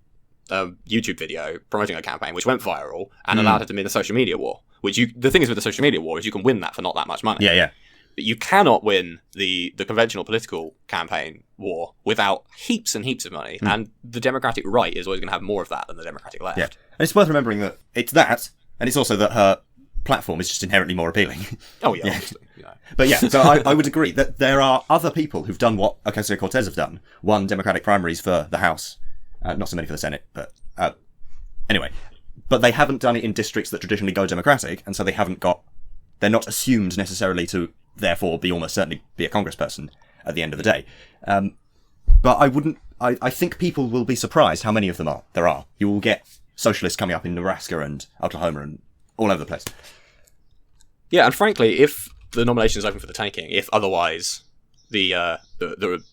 Speaker 1: YouTube video promoting her campaign, which went viral and allowed her to win the social media war. The thing is with the social media war is you can win that for not that much money.
Speaker 2: Yeah.
Speaker 1: But you cannot win the conventional political campaign war without heaps and heaps of money. And the Democratic right is always going to have more of that than the Democratic left.
Speaker 2: Yeah. And it's worth remembering that it's that, and it's also that her platform is just inherently more appealing.
Speaker 1: Oh, yeah. Obviously. Yeah.
Speaker 2: But yeah, so I would agree that there are other people who've done what Ocasio-Cortez have done. Won Democratic primaries for the House. Not so many for the Senate, but anyway. But they haven't done it in districts that traditionally go Democratic, and so they're not assumed necessarily to therefore almost certainly be a congressperson at the end of the day. But I think people will be surprised how many of them there are. You will get socialists coming up in Nebraska and Oklahoma and all over the place.
Speaker 1: Yeah, and frankly, if the nomination is open for the taking, if otherwise the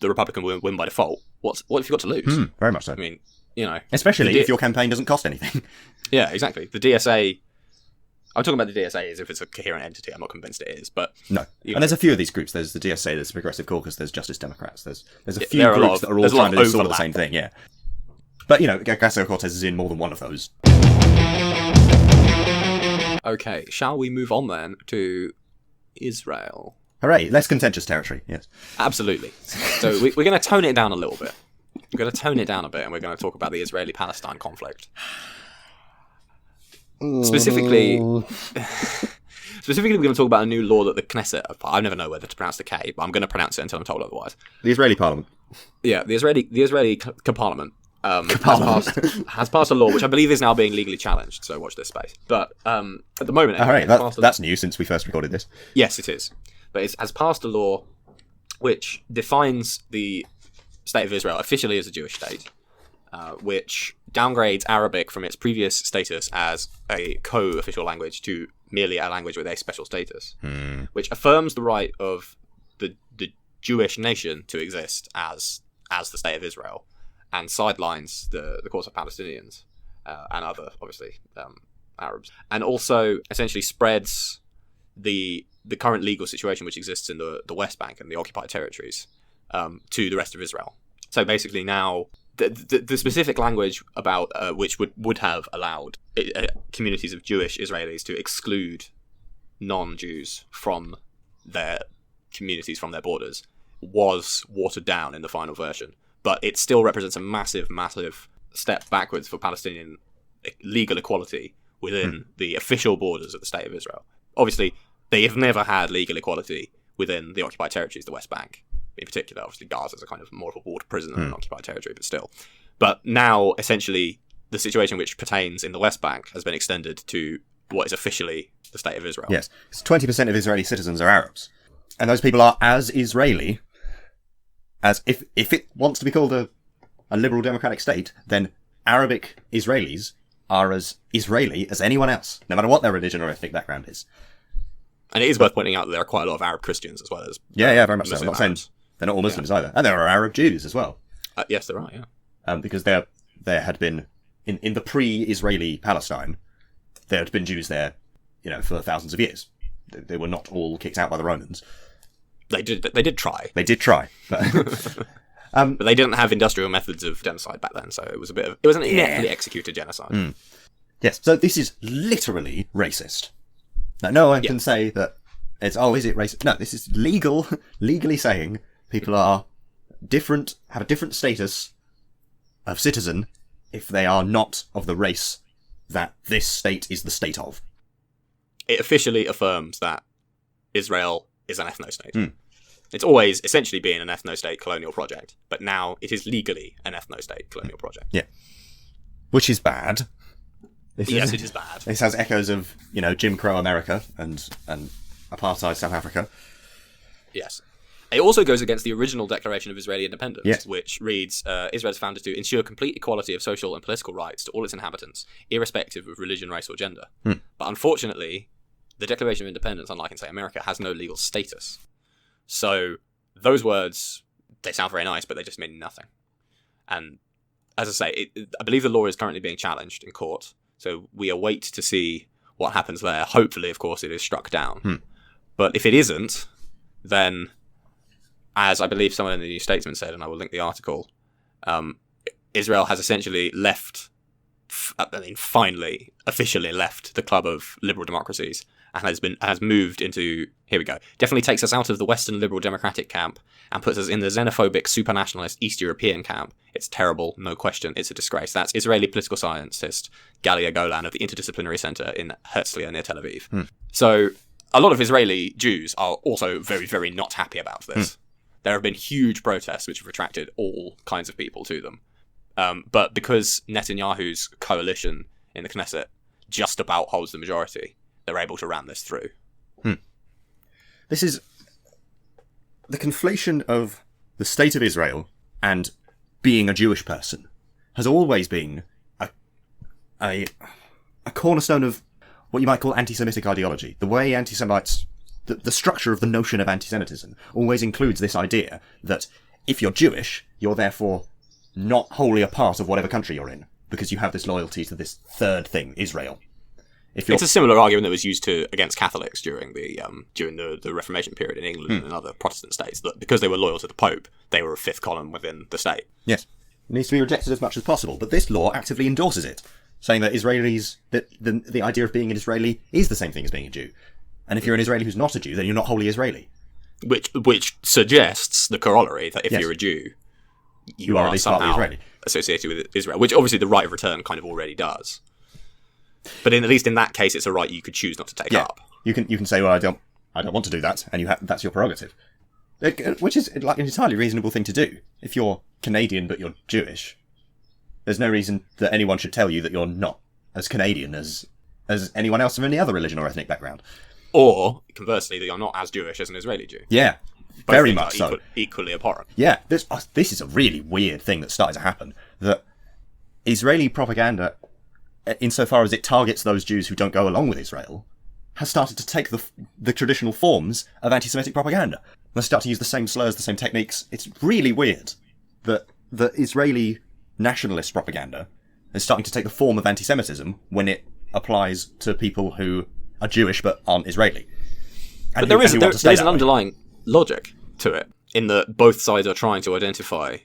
Speaker 1: Republican will win by default, what have you got to lose?
Speaker 2: Very much so.
Speaker 1: I mean, you know...
Speaker 2: Especially if your campaign doesn't cost anything.
Speaker 1: Yeah, exactly. The DSA... I'm talking about the DSA as if it's a coherent entity. I'm not convinced it is, but...
Speaker 2: No. And there's a few of these groups. There's the DSA, there's the Progressive Caucus, there's Justice Democrats. There's a few groups that are all trying to do sort of the same thing, yeah. But, you know, Ocasio-Cortez is in more than one of those.
Speaker 1: Okay, shall we move on then to Israel?
Speaker 2: Hooray, less contentious territory, yes.
Speaker 1: Absolutely. So we're going to tone it down a little bit. We're going to tone it down a bit, and we're going to talk about the Israeli-Palestine conflict. Specifically, we're going to talk about a new law that the Knesset... I never know whether to pronounce the K, but I'm going to pronounce it until I'm told otherwise.
Speaker 2: The Israeli Parliament.
Speaker 1: Yeah, the Israeli Parliament has passed a law which I believe is now being legally challenged, so watch this space. But at the moment...
Speaker 2: That's new since we first recorded this.
Speaker 1: Yes, it is. But it has passed a law which defines the State of Israel officially as a Jewish state, which downgrades Arabic from its previous status as a co-official language to merely a language with a special status, which affirms the right of the Jewish nation to exist as the State of Israel, and sidelines the cause of Palestinians and other, obviously, Arabs, and also essentially spreads the current legal situation which exists in the West Bank and the occupied territories to the rest of Israel. So basically now the specific language about which would have allowed communities of Jewish Israelis to exclude non-Jews from their communities, from their borders, was watered down in the final version. But it still represents a massive, massive step backwards for Palestinian legal equality within the official borders of the State of Israel. Obviously, they have never had legal equality within the occupied territories, the West Bank. In particular, obviously, Gaza is a kind of more of a walled prison than an occupied territory, but still. But now, essentially, the situation which pertains in the West Bank has been extended to what is officially the State of Israel.
Speaker 2: Yes, 20% of Israeli citizens are Arabs. And those people are as Israeli as if it wants to be called a liberal democratic state, then Arabic Israelis are as Israeli as anyone else, no matter what their religion or ethnic background is.
Speaker 1: And it is worth pointing out that there are quite a lot of Arab Christians as well as...
Speaker 2: Yeah, very much so. I'm not saying they're not all Muslims either. And there are Arab Jews as well.
Speaker 1: Yes, there are, yeah.
Speaker 2: Because there had been in the pre-Israeli Palestine, there had been Jews there, for thousands of years. They were not all kicked out by the Romans.
Speaker 1: They did try.
Speaker 2: They did try, but
Speaker 1: but they didn't have industrial methods of genocide back then, so it was an ineptly executed genocide.
Speaker 2: Yes, so this is literally racist. Now, no one can say that is it racist? No, this is legally saying people are different, have a different status of citizen if they are not of the race that this state is the state of.
Speaker 1: It officially affirms that Israel is an ethno-state. It's always essentially been an ethno-state colonial project, but now it is legally an ethno-state colonial project.
Speaker 2: Yeah. Which is bad.
Speaker 1: Yes, it is bad.
Speaker 2: This has echoes of, Jim Crow America and apartheid South Africa.
Speaker 1: Yes. It also goes against the original Declaration of Israeli Independence, which reads, Israel is founded to ensure complete equality of social and political rights to all its inhabitants, irrespective of religion, race, or gender. But unfortunately, the Declaration of Independence, unlike in, say, America, has no legal status. So those words, they sound very nice, but they just mean nothing. And as I say, I believe the law is currently being challenged in court, so we await to see what happens there. Hopefully, of course, it is struck down. But if it isn't, then, as I believe someone in the New Statesman said, and I will link the article, Israel has essentially finally, officially left the club of liberal democracies and has moved into, here we go, definitely takes us out of the Western liberal democratic camp and puts us in the xenophobic supranationalist East European camp. It's terrible, no question, it's a disgrace. That's Israeli political scientist Galia Golan of the Interdisciplinary Center in Herzliya near Tel Aviv. So a lot of Israeli Jews are also very, very not happy about this. There have been huge protests which have attracted all kinds of people to them. But because Netanyahu's coalition in the Knesset just about holds the majority, they're able to ram this through.
Speaker 2: This is the conflation of the state of Israel and being a Jewish person has always been a cornerstone of what you might call anti-Semitic ideology. The way anti-Semites, the structure of the notion of anti-Semitism always includes this idea that if you're Jewish, you're therefore not wholly a part of whatever country you're in, because you have this loyalty to this third thing, Israel.
Speaker 1: It's a similar argument that was used against Catholics during the Reformation period in England and other Protestant states, that because they were loyal to the Pope, they were a fifth column within the state.
Speaker 2: Yes. It needs to be rejected as much as possible, but this law actively endorses it, saying that Israelis, that the idea of being an Israeli is the same thing as being a Jew. And if you're an Israeli who's not a Jew, then you're not wholly Israeli.
Speaker 1: Which suggests the corollary that if you're a Jew, you are somehow Israeli, associated with Israel, which obviously the right of return kind of already does. But at least in that case, it's a right you could choose not to take up.
Speaker 2: You can say, well, I don't want to do that, and that's your prerogative, which is like an entirely reasonable thing to do. If you're Canadian but you're Jewish, there's no reason that anyone should tell you that you're not as Canadian as anyone else of any other religion or ethnic background.
Speaker 1: Or conversely, that you're not as Jewish as an Israeli Jew.
Speaker 2: Yeah,
Speaker 1: both
Speaker 2: very much so.
Speaker 1: Equally abhorrent.
Speaker 2: Yeah, this is a really weird thing that started to happen. That Israeli propaganda, insofar as it targets those Jews who don't go along with Israel, has started to take the traditional forms of anti-Semitic propaganda. They start to use the same slurs, the same techniques. It's really weird that the Israeli nationalist propaganda is starting to take the form of anti-Semitism when it applies to people who are Jewish but aren't Israeli.
Speaker 1: But there's an underlying logic to it, in that both sides are trying to identify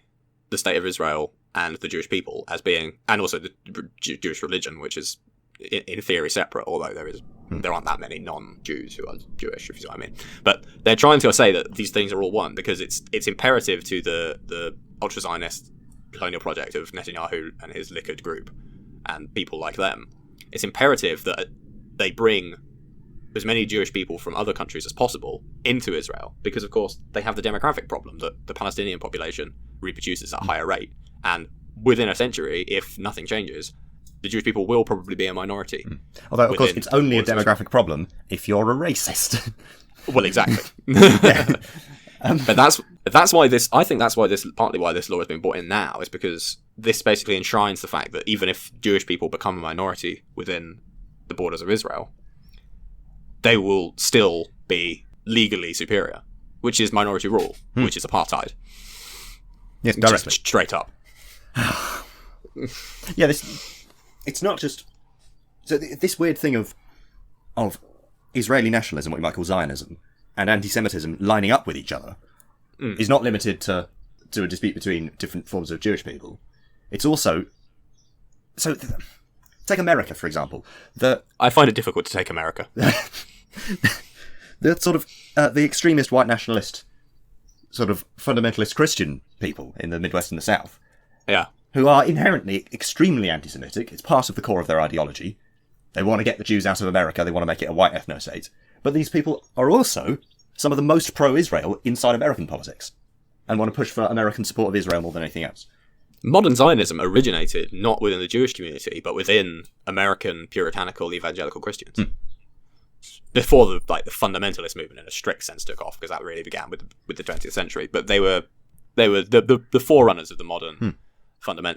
Speaker 1: the state of Israel and the Jewish people as being, and also the Jewish religion, which is in theory separate, although there aren't that many non-Jews who are Jewish, if you see what I mean. But they're trying to say that these things are all one, because it's imperative to the ultra-Zionist colonial project of Netanyahu and his Likud group and people like them. It's imperative that they bring as many Jewish people from other countries as possible into Israel, because of course they have the demographic problem that the Palestinian population reproduces at a higher rate, and within a century, if nothing changes, the Jewish people will probably be a minority.
Speaker 2: Although, of course, it's only a demographic problem if you're a racist.
Speaker 1: Well, exactly. But that's why this. I think that's why this. Partly why this law has been brought in now is because this basically enshrines the fact that even if Jewish people become a minority within the borders of Israel, they will still be legally superior, which is minority rule, which is apartheid.
Speaker 2: Yes, directly.
Speaker 1: Just straight up.
Speaker 2: Yeah, this it's not just... So this weird thing of Israeli nationalism, what you might call Zionism, and anti-Semitism lining up with each other is not limited to a dispute between different forms of Jewish people. It's also... So, take America, for example.
Speaker 1: I find it difficult to take America.
Speaker 2: The sort of... the extremist white nationalist, sort of fundamentalist Christian people in the Midwest and the South.
Speaker 1: Yeah.
Speaker 2: Who are inherently extremely anti-Semitic. It's part of the core of their ideology. They want to get the Jews out of America. They want to make it a white ethno-state. But these people are also some of the most pro-Israel inside American politics and want to push for American support of Israel more than anything else.
Speaker 1: Modern Zionism originated not within the Jewish community, but within American puritanical evangelical Christians. Before the fundamentalist movement in a strict sense took off, because that really began with the 20th century. But they were the forerunners of the modern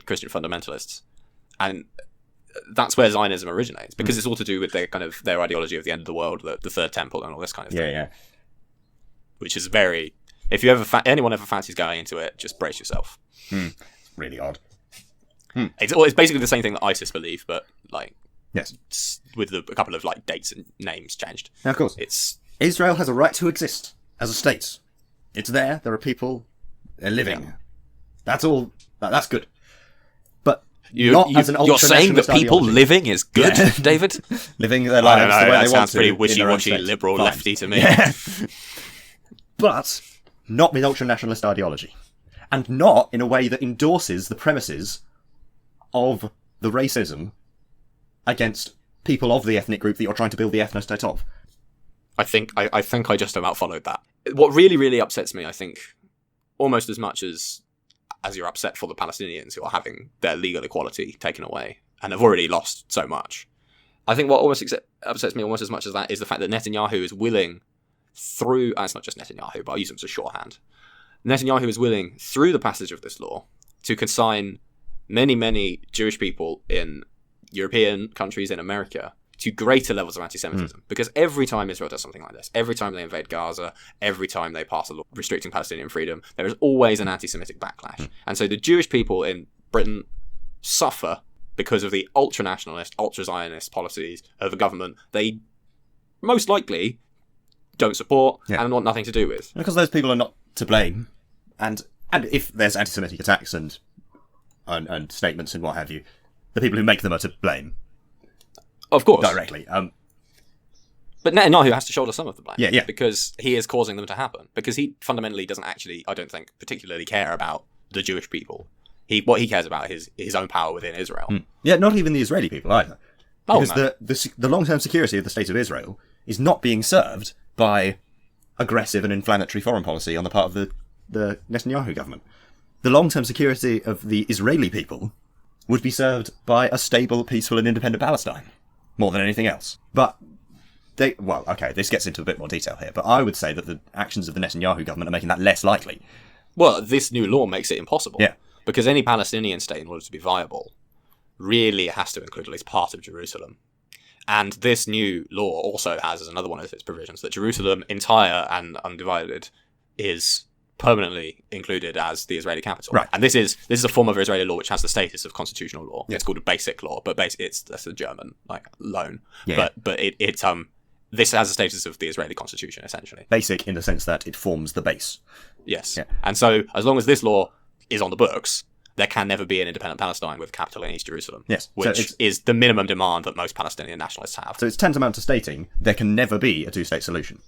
Speaker 1: Christian fundamentalists, and that's where Zionism originates, because it's all to do with their ideology of the end of the world, the third temple, and all this kind of thing.
Speaker 2: Yeah.
Speaker 1: Which is very. If you anyone ever fancies going into it, just brace yourself.
Speaker 2: Really odd.
Speaker 1: It's basically the same thing that ISIS believe, but
Speaker 2: yes,
Speaker 1: with a couple of dates and names changed.
Speaker 2: Now, of course, Israel has a right to exist as a state. It's there. There are people. They're living. Yeah. That's all. That's good. But you're
Speaker 1: saying that people
Speaker 2: ideology.
Speaker 1: Living is good, David?
Speaker 2: Living their lives the way they want to.
Speaker 1: That sounds pretty wishy-washy, liberal, lefty to me.
Speaker 2: Yeah. But not with ultra-nationalist ideology. And not in a way that endorses the premises of the racism against people of the ethnic group that you're trying to build the ethno-state of.
Speaker 1: I think I just about followed that. What really, really upsets me, I think, almost as much as you're upset for the Palestinians who are having their legal equality taken away and have already lost so much. I think what almost upsets me almost as much as that is the fact that Netanyahu is willing through... it's not just Netanyahu, but I'll use him as a shorthand. Netanyahu is willing, through the passage of this law, to consign many, many Jewish people in European countries, in America, to greater levels of anti-Semitism. Because every time Israel does something like this, every time they invade Gaza, every time they pass a law restricting Palestinian freedom, there is always an anti-Semitic backlash. And so the Jewish people in Britain suffer because of the ultra-nationalist, ultra-Zionist policies of a government they most likely don't support and want nothing to do with.
Speaker 2: Because those people are not to blame. And if there's anti-Semitic attacks and statements and what have you, the people who make them are to blame.
Speaker 1: Of course.
Speaker 2: Directly.
Speaker 1: But Netanyahu has to shoulder some of the blame.
Speaker 2: Yeah.
Speaker 1: Because he is causing them to happen. Because he fundamentally doesn't actually, I don't think, particularly care about the Jewish people. What he cares about is his own power within Israel.
Speaker 2: Yeah, not even the Israeli people either. Because
Speaker 1: no.
Speaker 2: the long-term security of the state of Israel is not being served by aggressive and inflammatory foreign policy on the part of the Netanyahu government. The long-term security of the Israeli people would be served by a stable, peaceful and independent Palestine, more than anything else. But this gets into a bit more detail here, but I would say that the actions of the Netanyahu government are making that less likely.
Speaker 1: Well, this new law makes it impossible.
Speaker 2: Yeah.
Speaker 1: Because any Palestinian state, in order to be viable, really has to include at least part of Jerusalem. And this new law also has, as another one of its provisions, that Jerusalem, entire and undivided, is permanently included as the Israeli capital.
Speaker 2: Right.
Speaker 1: And this is a form of Israeli law which has the status of constitutional law. Yeah. It's called a basic law, but that's a German loan. Yeah. But this has the status of the Israeli constitution, essentially.
Speaker 2: Basic in the sense that it forms the base.
Speaker 1: Yes. Yeah. And so, as long as this law is on the books, there can never be an independent Palestine with capital in East Jerusalem.
Speaker 2: Yes.
Speaker 1: Which is the minimum demand that most Palestinian nationalists have.
Speaker 2: So it's tantamount to stating there can never be a two-state solution.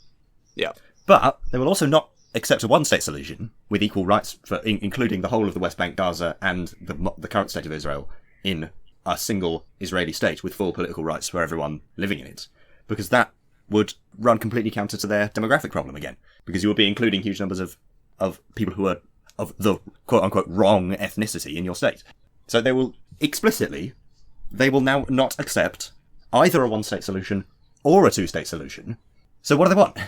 Speaker 1: Yeah.
Speaker 2: But they will also not accept a one-state solution with equal rights, for including the whole of the West Bank, Gaza, and the current state of Israel in a single Israeli state with full political rights for everyone living in it. Because that would run completely counter to their demographic problem again. Because you would be including huge numbers of people who are of the quote-unquote wrong ethnicity in your state. So they will now not accept either a one-state solution or a two-state solution. So what do they want?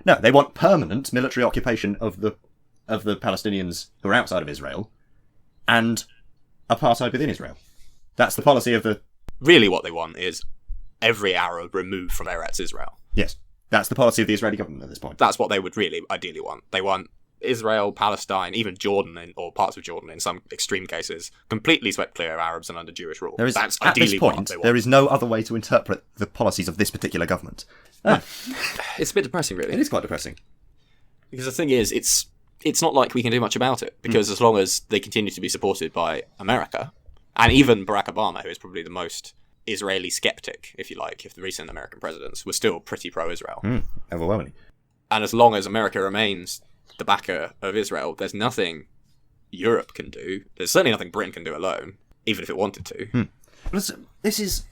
Speaker 2: No, they want permanent military occupation of the Palestinians who are outside of Israel and apartheid within Israel. That's the policy of the...
Speaker 1: Really what they want is every Arab removed from Eretz Israel.
Speaker 2: Yes. That's the policy of the Israeli government at this point.
Speaker 1: That's what they would really ideally want. They want Israel-Palestine, even Jordan, or parts of Jordan in some extreme cases, completely swept clear of Arabs and under Jewish rule.
Speaker 2: That's
Speaker 1: at
Speaker 2: ideally
Speaker 1: this
Speaker 2: point,
Speaker 1: what they want.
Speaker 2: there is no other way to interpret the policies of this particular government.
Speaker 1: It's a bit depressing, really.
Speaker 2: It is quite depressing.
Speaker 1: Because the thing is, it's not like we can do much about it, because as long as they continue to be supported by America, and even Barack Obama, who is probably the most Israeli skeptic, if you like, if the recent American presidents were still pretty pro-Israel.
Speaker 2: Overwhelmingly.
Speaker 1: And as long as America remains the backer of Israel, there's nothing Europe can do. There's certainly nothing Britain can do alone, even if it wanted to.
Speaker 2: But this is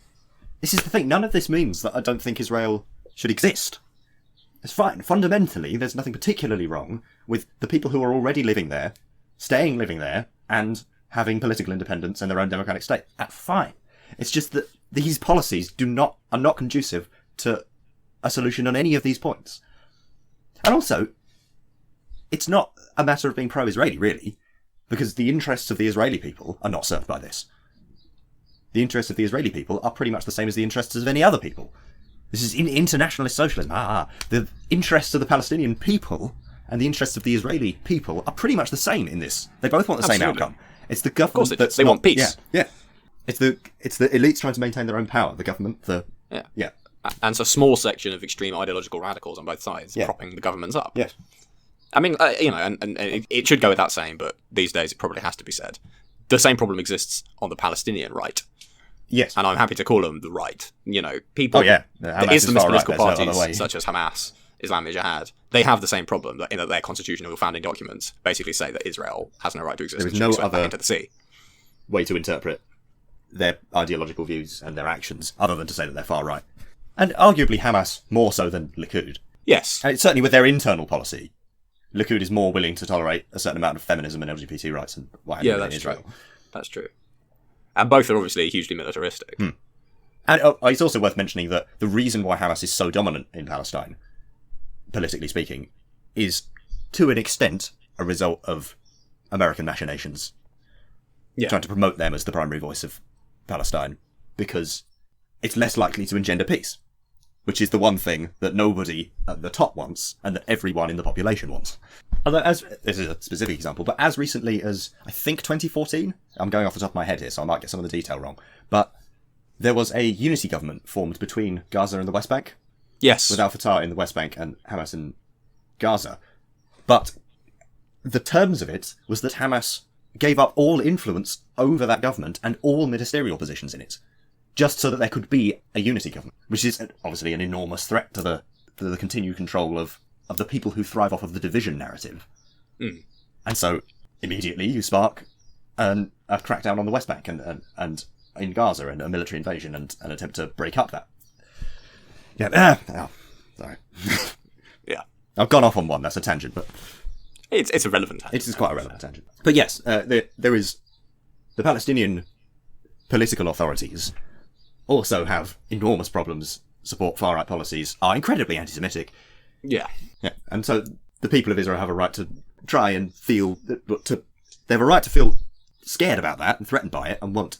Speaker 2: the thing. None of this means that I don't think Israel should exist. It's fine. Fundamentally, there's nothing particularly wrong with the people who are already living there, living there, and having political independence and their own democratic state. Fine. It's just that these policies are not conducive to a solution on any of these points. And also, it's not a matter of being pro-Israeli, really, because the interests of the Israeli people are not served by this. The interests of the Israeli people are pretty much the same as the interests of any other people. This is internationalist socialism. The interests of the Palestinian people and the interests of the Israeli people are pretty much the same in this. They both want the same outcome. It's the government
Speaker 1: they want peace.
Speaker 2: Yeah. It's the elites trying to maintain their own power. The government, yeah.
Speaker 1: And it's a small section of extreme ideological radicals on both sides propping the governments up.
Speaker 2: Yes.
Speaker 1: I mean, and it should go without saying, but these days it probably has to be said. The same problem exists on the Palestinian right.
Speaker 2: Yes.
Speaker 1: And I'm happy to call them the right. People...
Speaker 2: Oh, yeah.
Speaker 1: The Islamist political parties, such as Hamas, Islamic Jihad, they have the same problem in that their constitutional founding documents basically say that Israel has no right to exist.
Speaker 2: There is no other
Speaker 1: into the sea.
Speaker 2: way to interpret their ideological views and their actions other than to say that they're far right. And arguably Hamas more so than Likud.
Speaker 1: Yes.
Speaker 2: And certainly with their internal policy, Likud is more willing to tolerate a certain amount of feminism and LGBT rights and what have you in Israel.
Speaker 1: True. That's true. And both are obviously hugely militaristic.
Speaker 2: And it's also worth mentioning that the reason why Hamas is so dominant in Palestine, politically speaking, is to an extent a result of American machinations. Trying to promote them as the primary voice of Palestine, because it's less likely to engender peace, which is the one thing that nobody at the top wants and that everyone in the population wants. Although, this is a specific example, but as recently as, I think, 2014, I'm going off the top of my head here, so I might get some of the detail wrong, but there was a unity government formed between Gaza and the West Bank.
Speaker 1: Yes.
Speaker 2: With al-Fatah in the West Bank and Hamas in Gaza. But the terms of it was that Hamas gave up all influence over that government and all ministerial positions in it, just so that there could be a unity government, which is obviously an enormous threat to the continued control of the people who thrive off of the division narrative. And so immediately you spark a crackdown on the West Bank and in Gaza and a military invasion and an attempt to break up that. Sorry.
Speaker 1: Yeah.
Speaker 2: I've gone off on one, that's a tangent, but...
Speaker 1: It's a relevant tangent.
Speaker 2: It is quite a relevant tangent. But yes, there is... The Palestinian political authorities also have enormous problems, support far-right policies, are incredibly anti-Semitic.
Speaker 1: Yeah.
Speaker 2: And so the people of Israel have a right to try and feel... They have a right to feel scared about that and threatened by it and want to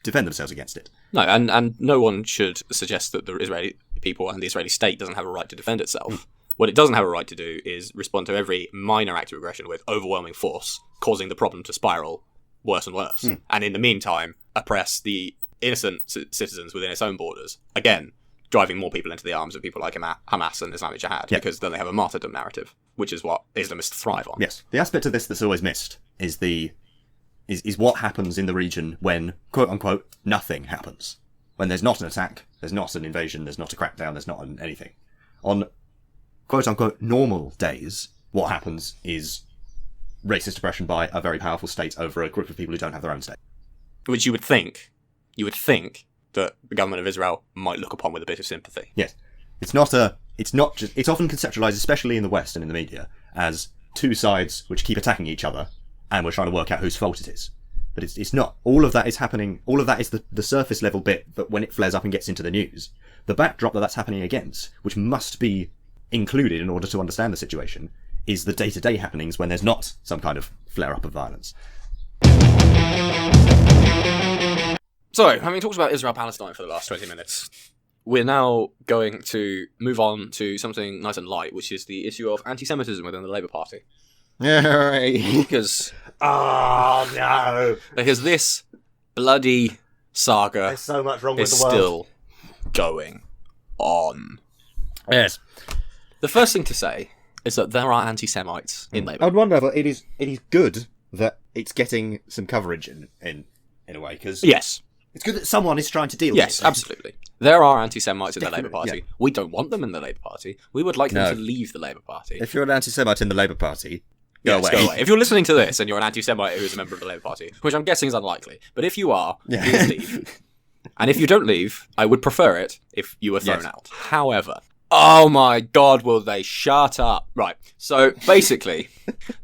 Speaker 2: defend themselves against it.
Speaker 1: No, and no one should suggest that the Israeli people and the Israeli state doesn't have a right to defend itself. What it doesn't have a right to do is respond to every minor act of aggression with overwhelming force, causing the problem to spiral worse and worse. And in the meantime, oppress the innocent citizens within its own borders. Again, driving more people into the arms of people like Hamas and Islamic Jihad, because then they have a martyrdom narrative, which is what Islamists thrive on.
Speaker 2: Yes. The aspect of this that's always missed is what happens in the region when, quote-unquote, nothing happens. When there's not an attack, there's not an invasion, there's not a crackdown, there's not anything. On quote-unquote normal days, what happens is racist oppression by a very powerful state over a group of people who don't have their own state.
Speaker 1: Which you would think that the government of Israel might look upon with a bit of sympathy.
Speaker 2: Yes. It's often conceptualized, especially in the West and in the media, as two sides which keep attacking each other, and we're trying to work out whose fault it is. But it's not. All of that is happening, all of that is the surface level bit that when it flares up and gets into the news. The backdrop that's happening against, which must be included in order to understand the situation, is the day-to-day happenings when there's not some kind of flare-up of violence.
Speaker 1: So, having talked about Israel-Palestine for the last 20 minutes, we're now going to move on to something nice and light, which is the issue of anti-Semitism within the Labour Party. Because...
Speaker 2: Oh, no!
Speaker 1: Because this bloody saga
Speaker 2: There's so much wrong with
Speaker 1: is
Speaker 2: the world.
Speaker 1: still going on.
Speaker 2: Yes.
Speaker 1: The first thing to say is that there are anti-Semites in Labour.
Speaker 2: I would wonder, but it is good that it's getting some coverage in a way, because
Speaker 1: Yes.
Speaker 2: it's good that someone is trying to deal
Speaker 1: Yes,
Speaker 2: with it.
Speaker 1: absolutely. There are anti-Semites in the Labour
Speaker 2: Definitely,
Speaker 1: Party. We don't want them in the Labour Party. We would like them to leave the Labour Party.
Speaker 2: If you're an anti-Semite in the Labour Party, go away.
Speaker 1: Go away. If you're listening to this and you're an anti-Semite who's a member of the Labour Party, which I'm guessing is unlikely, but if you are, please leave. And if you don't leave, I would prefer it if you were thrown out. However, oh my God, will they shut up? Right, so basically,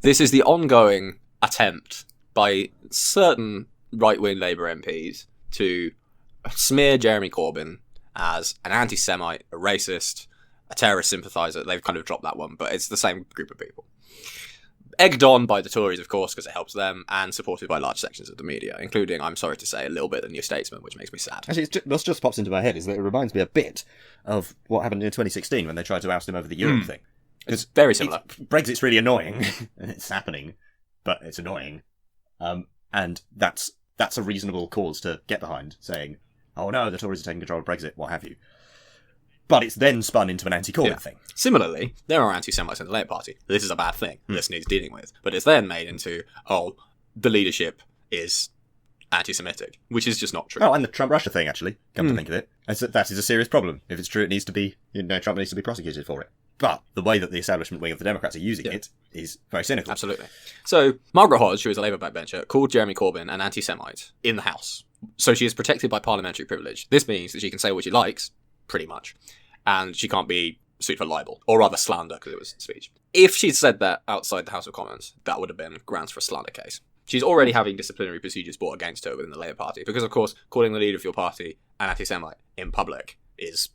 Speaker 1: this is the ongoing attempt by certain right-wing Labour MPs to smear Jeremy Corbyn as an anti-Semite, a racist, a terrorist sympathiser. They've kind of dropped that one, but it's the same group of people. Egged on by the Tories, of course, because it helps them, and supported by large sections of the media, including, I'm sorry to say, a little bit of the New Statesman, which makes me sad.
Speaker 2: Actually, what just pops into my head is that it reminds me a bit of what happened in 2016 when they tried to oust him over the Europe thing.
Speaker 1: It's very similar.
Speaker 2: Brexit's really annoying, and it's happening, but it's annoying. And that's a reasonable cause to get behind, saying, oh no, the Tories are taking control of Brexit, what have you. But it's then spun into an anti-Corbyn thing.
Speaker 1: Similarly, there are anti-Semites in the Labour Party. This is a bad thing. This needs dealing with. But it's then made into, the leadership is anti-Semitic, which is just not true.
Speaker 2: Oh, and the Trump-Russia thing, actually, come to think of it. That is a serious problem. If it's true, it needs to be, Trump needs to be prosecuted for it. But the way that the establishment wing of the Democrats are using it is very cynical.
Speaker 1: Absolutely. So, Margaret Hodge, who is a Labour backbencher, called Jeremy Corbyn an anti-Semite in the House. So she is protected by parliamentary privilege. This means that she can say what she likes, pretty much, and she can't be sued for libel, or rather slander, because it was speech. If she'd said that outside the House of Commons, that would have been grounds for a slander case. She's already having disciplinary procedures brought against her within the Labour Party, because, of course, calling the leader of your party an anti-Semite in public is,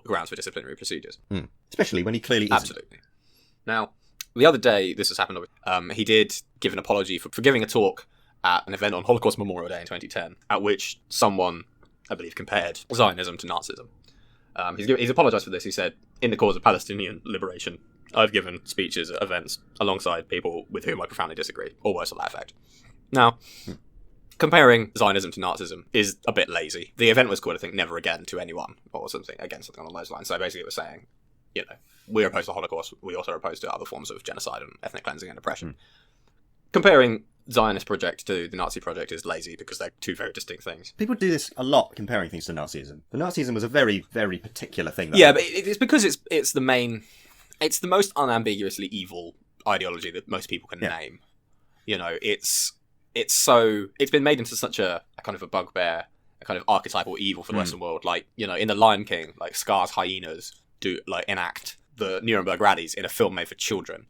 Speaker 1: grounds for disciplinary procedures.
Speaker 2: Especially when he clearly isn't.
Speaker 1: Absolutely. Now, the other day, this has happened, he did give an apology for giving a talk at an event on Holocaust Memorial Day in 2010, at which someone, I believe, compared Zionism to Nazism. He's apologised for this. He said, in the cause of Palestinian liberation, I've given speeches at events alongside people with whom I profoundly disagree, or words to that effect. Now, comparing Zionism to Nazism is a bit lazy. The event was called, I think, Never Again to Anyone, or something along those lines. So basically it was saying, we're opposed to the Holocaust, we also are opposed to other forms of genocide and ethnic cleansing and oppression. Comparing Zionist project to the Nazi project is lazy because they're two very distinct things.
Speaker 2: People do this a lot, comparing things to Nazism. The Nazism was a very, very particular thing.
Speaker 1: But it's because it's the most unambiguously evil ideology that most people can name. It's been made into such a kind of a bugbear, a kind of archetypal evil for the Western world. Like, in The Lion King, like Scar's hyenas do enact the Nuremberg rallies in a film made for children.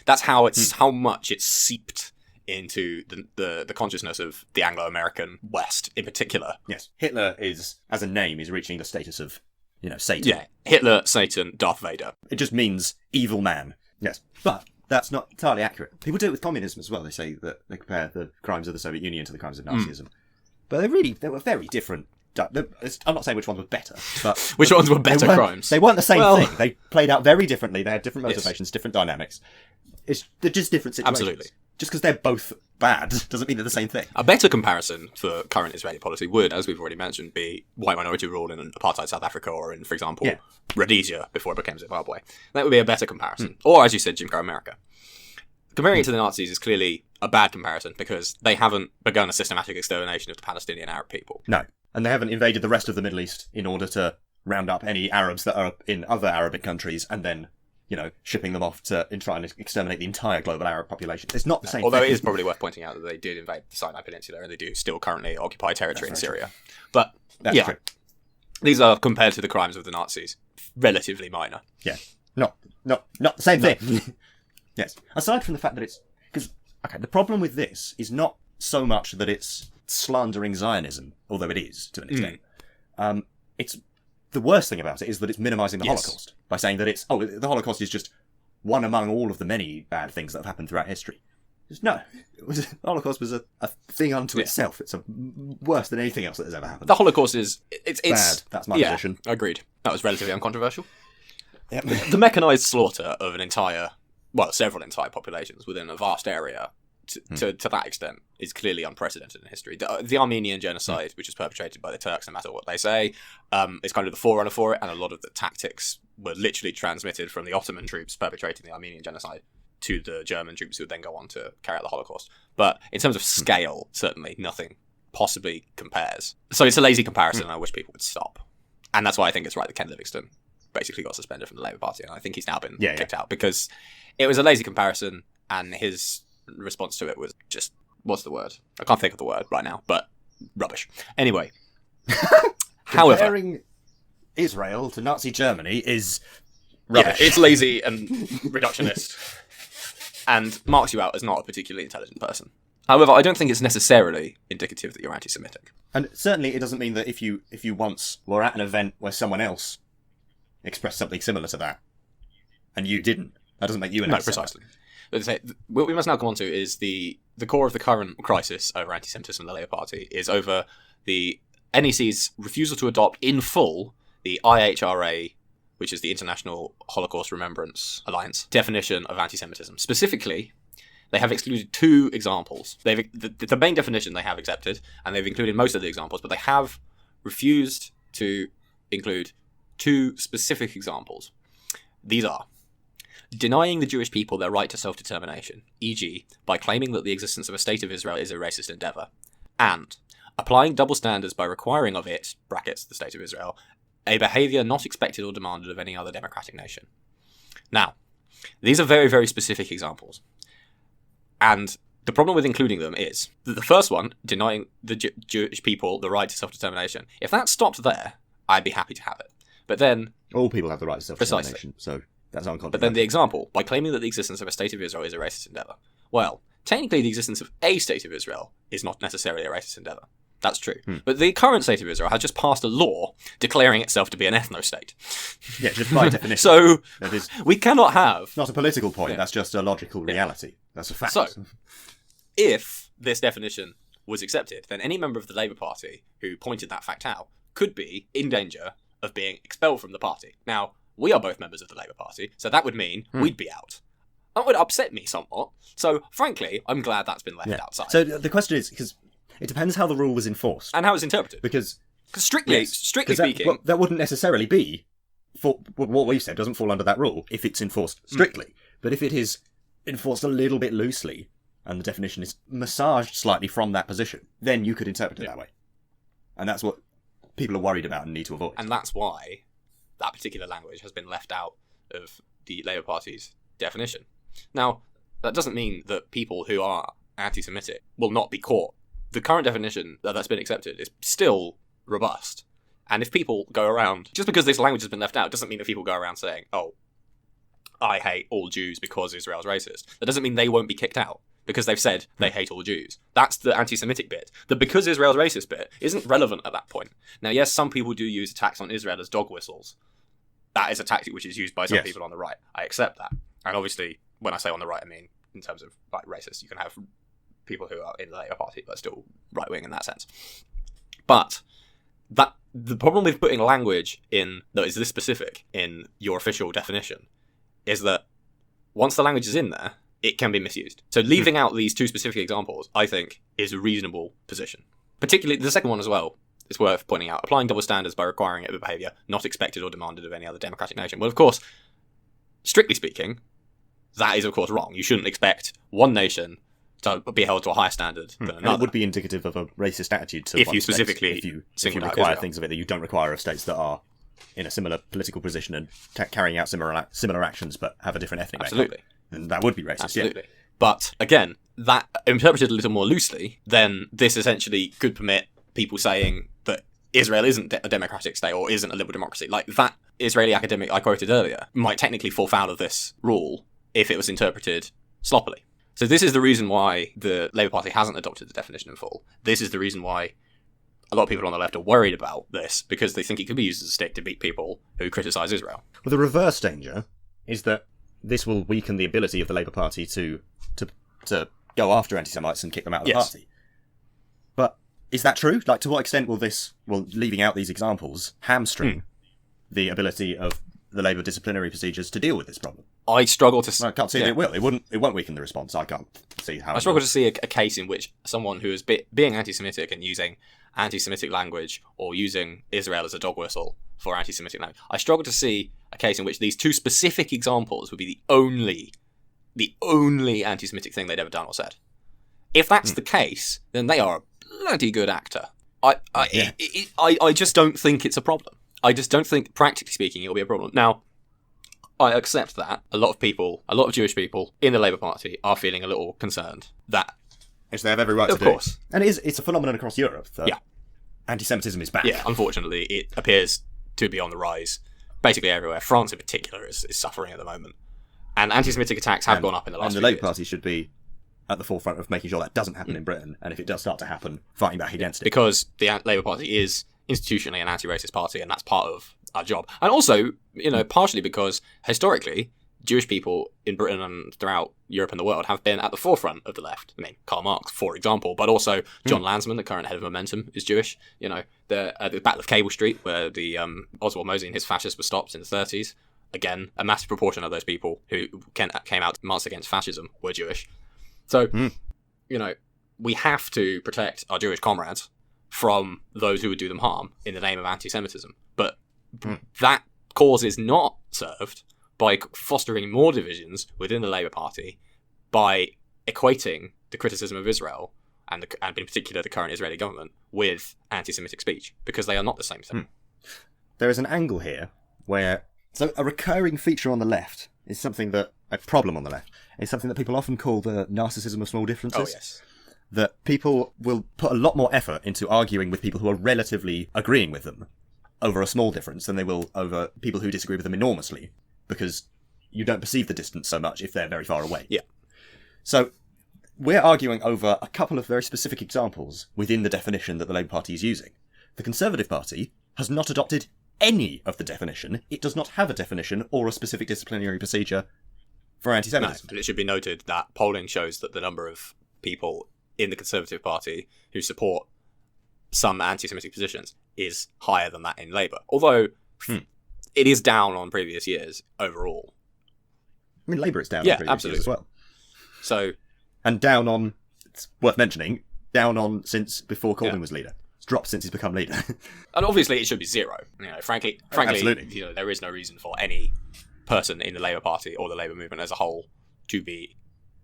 Speaker 1: That's how how much it's seeped into the consciousness of the Anglo-American West in particular.
Speaker 2: Yes, Hitler is, as a name, is reaching the status of, Satan.
Speaker 1: Yeah, Hitler, Satan, Darth Vader.
Speaker 2: It just means evil man. Yes, but that's not entirely accurate. People do it with communism as well. They say that they compare the crimes of the Soviet Union to the crimes of Nazism. But they were very different. I'm not saying which ones were better, but
Speaker 1: which ones were better crimes?
Speaker 2: They weren't the same thing. They played out very differently. They had different motivations, different dynamics. They're just different situations.
Speaker 1: Absolutely.
Speaker 2: Just because they're both bad doesn't mean they're the same thing.
Speaker 1: A better comparison for current Israeli policy would, as we've already mentioned, be white minority rule in apartheid South Africa or in, for example, Rhodesia before it became Zimbabwe. That would be a better comparison. Or, as you said, Jim Crow America. Comparing it to the Nazis is clearly a bad comparison because they haven't begun a systematic extermination of the Palestinian Arab people.
Speaker 2: No. And they haven't invaded the rest of the Middle East in order to round up any Arabs that are in other Arabic countries and then, shipping them off to try and exterminate the entire global Arab population. It's not the same
Speaker 1: Although
Speaker 2: thing.
Speaker 1: it is probably worth pointing out that they did invade the Sinai Peninsula and they do still currently occupy territory in Syria. True. But,
Speaker 2: That's true.
Speaker 1: These are, compared to the crimes of the Nazis, relatively minor.
Speaker 2: Yeah. Not the same thing. Yes. Aside from the fact that it's... Because, the problem with this is not so much that it's slandering Zionism, although it is, to an extent. It's the worst thing about it is that it's minimising the Holocaust by saying that the Holocaust is just one among all of the many bad things that have happened throughout history. The Holocaust was a thing unto itself. It's worse than anything else that has ever happened.
Speaker 1: The Holocaust is it's
Speaker 2: bad. That's my position.
Speaker 1: Agreed. That was relatively uncontroversial.
Speaker 2: Yep.
Speaker 1: The mechanised slaughter of an entire several entire populations within a vast area to that extent is clearly unprecedented in history. The Armenian genocide, which was perpetrated by the Turks, no matter what they say, is kind of the forerunner for it, and a lot of the tactics were literally transmitted from the Ottoman troops perpetrating the Armenian genocide to the German troops who would then go on to carry out the Holocaust. But in terms of scale, certainly nothing possibly compares. So it's a lazy comparison, and I wish people would stop. And that's why I think it's right that Ken Livingstone basically got suspended from the Labour Party, and I think he's now been kicked out, because it was a lazy comparison, and his response to it was just, what's the word? I can't think of the word right now, but rubbish. Anyway. However,
Speaker 2: comparing Israel to Nazi Germany is rubbish.
Speaker 1: Yeah, it's lazy and reductionist, and marks you out as not a particularly intelligent person. However, I don't think it's necessarily indicative that you're anti-Semitic.
Speaker 2: And certainly it doesn't mean that if you once were at an event where someone else expressed something similar to that, and you didn't, that doesn't make you an anti-Semite.
Speaker 1: No, precisely. What we must now come on to is the core of the current crisis over anti-Semitism in the Labour Party is over the NEC's refusal to adopt in full the IHRA, which is the International Holocaust Remembrance Alliance, definition of anti-Semitism. Specifically, they have excluded two examples. The main definition they have accepted, and they've included most of the examples, but they have refused to include two specific examples. These are denying the Jewish people their right to self-determination, e.g., by claiming that the existence of a state of Israel is a racist endeavour, and applying double standards by requiring of it, brackets, the state of Israel, a behaviour not expected or demanded of any other democratic nation. Now, these are very, very specific examples. And the problem with including them is that the first one, denying the Jewish people the right to self-determination, if that stopped there, I'd be happy to have it. But then...
Speaker 2: all people have the right to self-determination, so that's uncontroversial.
Speaker 1: But then the example, by claiming that the existence of a state of Israel is a racist endeavour. Well, technically the existence of a state of Israel is not necessarily a racist endeavour. That's true. But the current state of Israel has just passed a law declaring itself to be an ethno-state.
Speaker 2: Yeah, just by definition.
Speaker 1: So, we cannot have...
Speaker 2: not a political point, that's just a logical reality. That's a fact.
Speaker 1: So, if this definition was accepted, then any member of the Labour Party who pointed that fact out could be in danger of being expelled from the party. Now, we are both members of the Labour Party, so that would mean we'd be out. That would upset me somewhat. So, frankly, I'm glad that's been left outside.
Speaker 2: So the question is, because it depends how the rule was enforced.
Speaker 1: And how it's interpreted.
Speaker 2: Because
Speaker 1: strictly speaking...
Speaker 2: that wouldn't necessarily be... what we've said doesn't fall under that rule if it's enforced strictly. But if it is enforced a little bit loosely, and the definition is massaged slightly from that position, then you could interpret it that way. And that's what people are worried about and need to avoid.
Speaker 1: And that's why that particular language has been left out of the Labour Party's definition. Now, that doesn't mean that people who are anti-Semitic will not be caught. The current definition that's been accepted is still robust. And if people go around, just because this language has been left out, doesn't mean that people go around saying, oh, I hate all Jews because Israel's racist. That doesn't mean they won't be kicked out because they've said they hate all Jews. That's the anti-Semitic bit. The because Israel's racist bit isn't relevant at that point. Now, yes, some people do use attacks on Israel as dog whistles. That is a tactic which is used by some people on the right. I accept that. And obviously, when I say on the right, I mean in terms of like racist. You can have people who are in the Labour Party but still right-wing in that sense. But the problem with putting language in that is this specific in your official definition is that once the language is in there, it can be misused. So leaving out these two specific examples, I think, is a reasonable position. Particularly the second one as well. It's worth pointing out, applying double standards by requiring it of a behaviour not expected or demanded of any other democratic nation. Well, of course, strictly speaking, that is of course wrong. You shouldn't expect one nation to be held to a higher standard than another.
Speaker 2: And it would be indicative of a racist attitude to
Speaker 1: if you specifically
Speaker 2: if you require things of it that you don't require of states that are in a similar political position and carrying out similar actions but have a different ethnic
Speaker 1: Absolutely.
Speaker 2: makeup. And that would be racist.
Speaker 1: Absolutely. But again, that interpreted a little more loosely, then this essentially could permit people saying that Israel isn't a democratic state or isn't a liberal democracy. Like that Israeli academic I quoted earlier might technically fall foul of this rule if it was interpreted sloppily. So this is the reason why the Labour Party hasn't adopted the definition in full. This is the reason why a lot of people on the left are worried about this, because they think it could be used as a stick to beat people who criticise Israel.
Speaker 2: Well, the reverse danger is that this will weaken the ability of the Labour Party to go after anti-Semites and kick them out of the party. But is that true? Like, to what extent will leaving out these examples, hamstring the ability of the Labour disciplinary procedures to deal with this problem?
Speaker 1: I struggle to...
Speaker 2: I can't see that it will. It won't weaken the response. I can't see how...
Speaker 1: I struggle to see a case in which someone who is being anti-Semitic and using anti-Semitic language or using Israel as a dog whistle for anti-Semitic language, I struggle to see a case in which these two specific examples would be the only anti-Semitic thing they'd ever done or said. If that's the case, then they are a bloody good actor. I just don't think it's a problem. I just don't think, practically speaking, it'll be a problem. Now, I accept that a lot of Jewish people in the Labour Party are feeling a little concerned that...
Speaker 2: Yes, they have every right to do.
Speaker 1: Of course.
Speaker 2: And it's a phenomenon across Europe that anti-Semitism is back.
Speaker 1: Yeah, unfortunately, it appears to be on the rise basically everywhere. France in particular is suffering at the moment. And anti-Semitic attacks have gone up in the last few years.
Speaker 2: And the Labour Party should be at the forefront of making sure that doesn't happen in Britain, and if it does start to happen, fighting back against it.
Speaker 1: Because the Labour Party is institutionally an anti-racist party, and that's part of our job. And also, partially because historically, Jewish people in Britain and throughout Europe and the world have been at the forefront of the left. I mean, Karl Marx, for example, but also John Lansman, the current head of Momentum, is Jewish. The Battle of Cable Street, where the Oswald Mosley and his fascists were stopped in the 30s. Again, a massive proportion of those people who came out to march against fascism were Jewish. So, we have to protect our Jewish comrades from those who would do them harm in the name of anti-Semitism. But that cause is not served by fostering more divisions within the Labour Party, by equating the criticism of Israel and in particular the current Israeli government with anti-Semitic speech, because they are not the same thing.
Speaker 2: There is an angle here where... So a recurring feature on the left is something that... A problem on the left is something that people often call the narcissism of small differences.
Speaker 1: Oh, yes.
Speaker 2: That people will put a lot more effort into arguing with people who are relatively agreeing with them over a small difference than they will over people who disagree with them enormously, because you don't perceive the distance so much if they're very far away.
Speaker 1: Yeah.
Speaker 2: So we're arguing over a couple of very specific examples within the definition that the Labour Party is using. The Conservative Party has not adopted any of the definition. It does not have a definition or a specific disciplinary procedure for anti-Semitism.
Speaker 1: No, and it should be noted that polling shows that the number of people in the Conservative Party who support some anti-Semitic positions is higher than that in Labour. Although it is down on previous years overall.
Speaker 2: I mean, Labour is down on previous years as well.
Speaker 1: So,
Speaker 2: and down on, it's worth mentioning, down on since before Corbyn was leader. It's dropped since he's become leader.
Speaker 1: And obviously it should be zero. Frankly,
Speaker 2: absolutely.
Speaker 1: There is no reason for any person in the Labour Party or the Labour movement as a whole to be